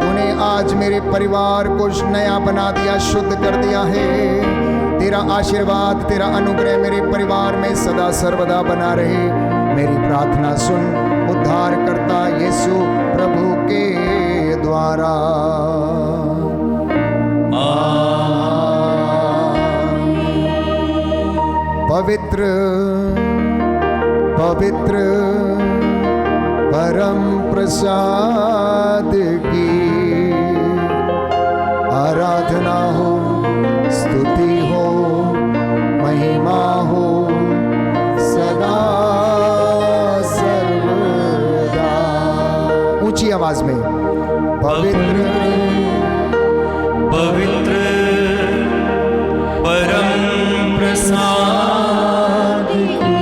S2: तूने आज मेरे परिवार को नया बना दिया, शुद्ध कर दिया है। तेरा आशीर्वाद, तेरा अनुग्रह मेरे परिवार में सदा सर्वदा बना रहे। मेरी प्रार्थना सुन उद्धार करता यीशु प्रभु के द्वारा। पवित्र पवित्र परम प्रसाद की आराधना हो, स्तुति हो, महिमा हो सदा सर्वदा। ऊंची आवाज में पवित्र
S1: पवित्र परम प्रसाद
S3: की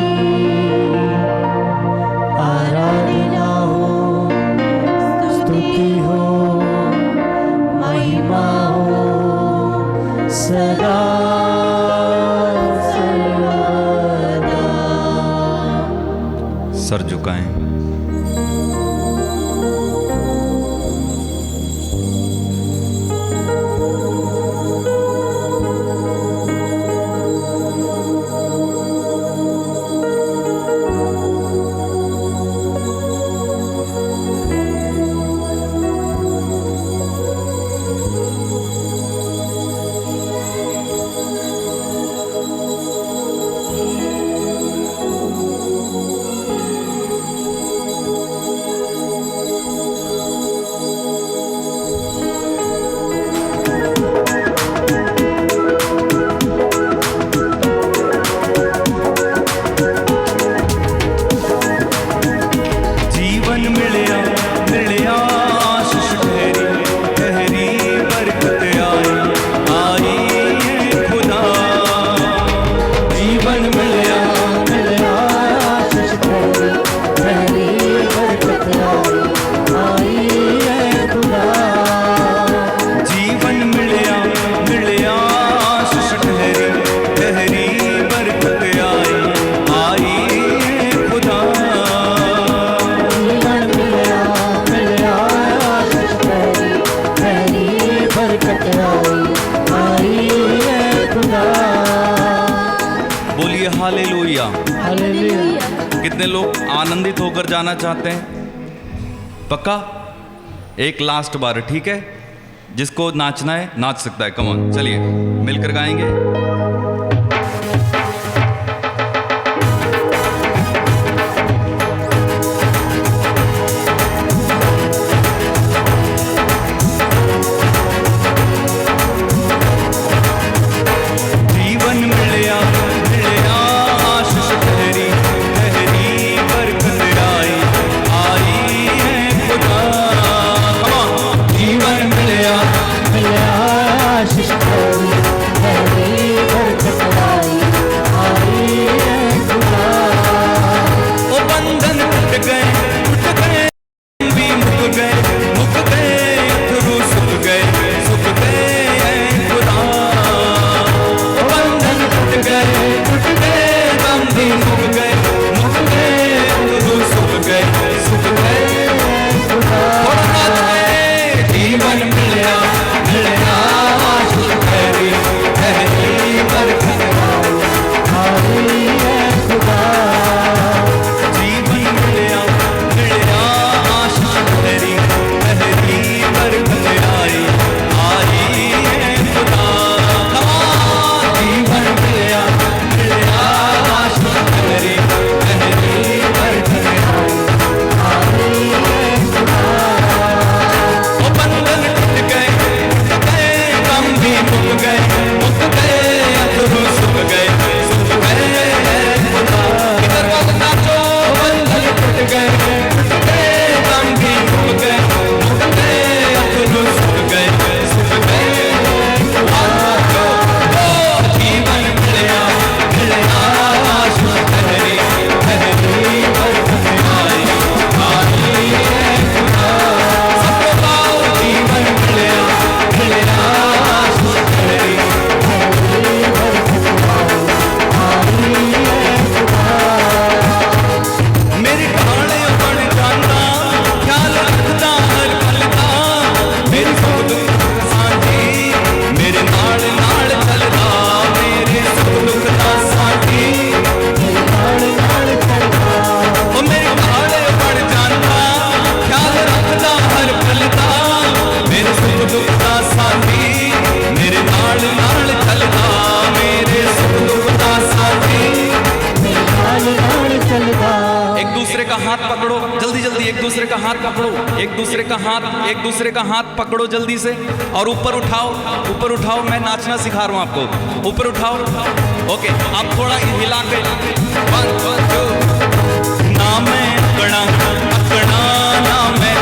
S3: आराधना हो, स्तुति हो, महिमा हो सदा सर्वदा।
S1: सर झुकाएं। बोलिए हालेलुया। कितने लोग आनंदित होकर जाना चाहते हैं? पक्का? एक लास्ट बार, ठीक है? जिसको नाचना है नाच सकता है। कम ऑन, चलिए मिलकर गाएंगे। जीवन का हाथ पकड़ो, एक दूसरे का हाथ पकड़ो जल्दी से और ऊपर उठाओ। मैं नाचना सिखा रहा हूं आपको, ऊपर उठाओ। ओके, आप थोड़ा हिला के 1 2 ना मैं अकड़ा ना मैं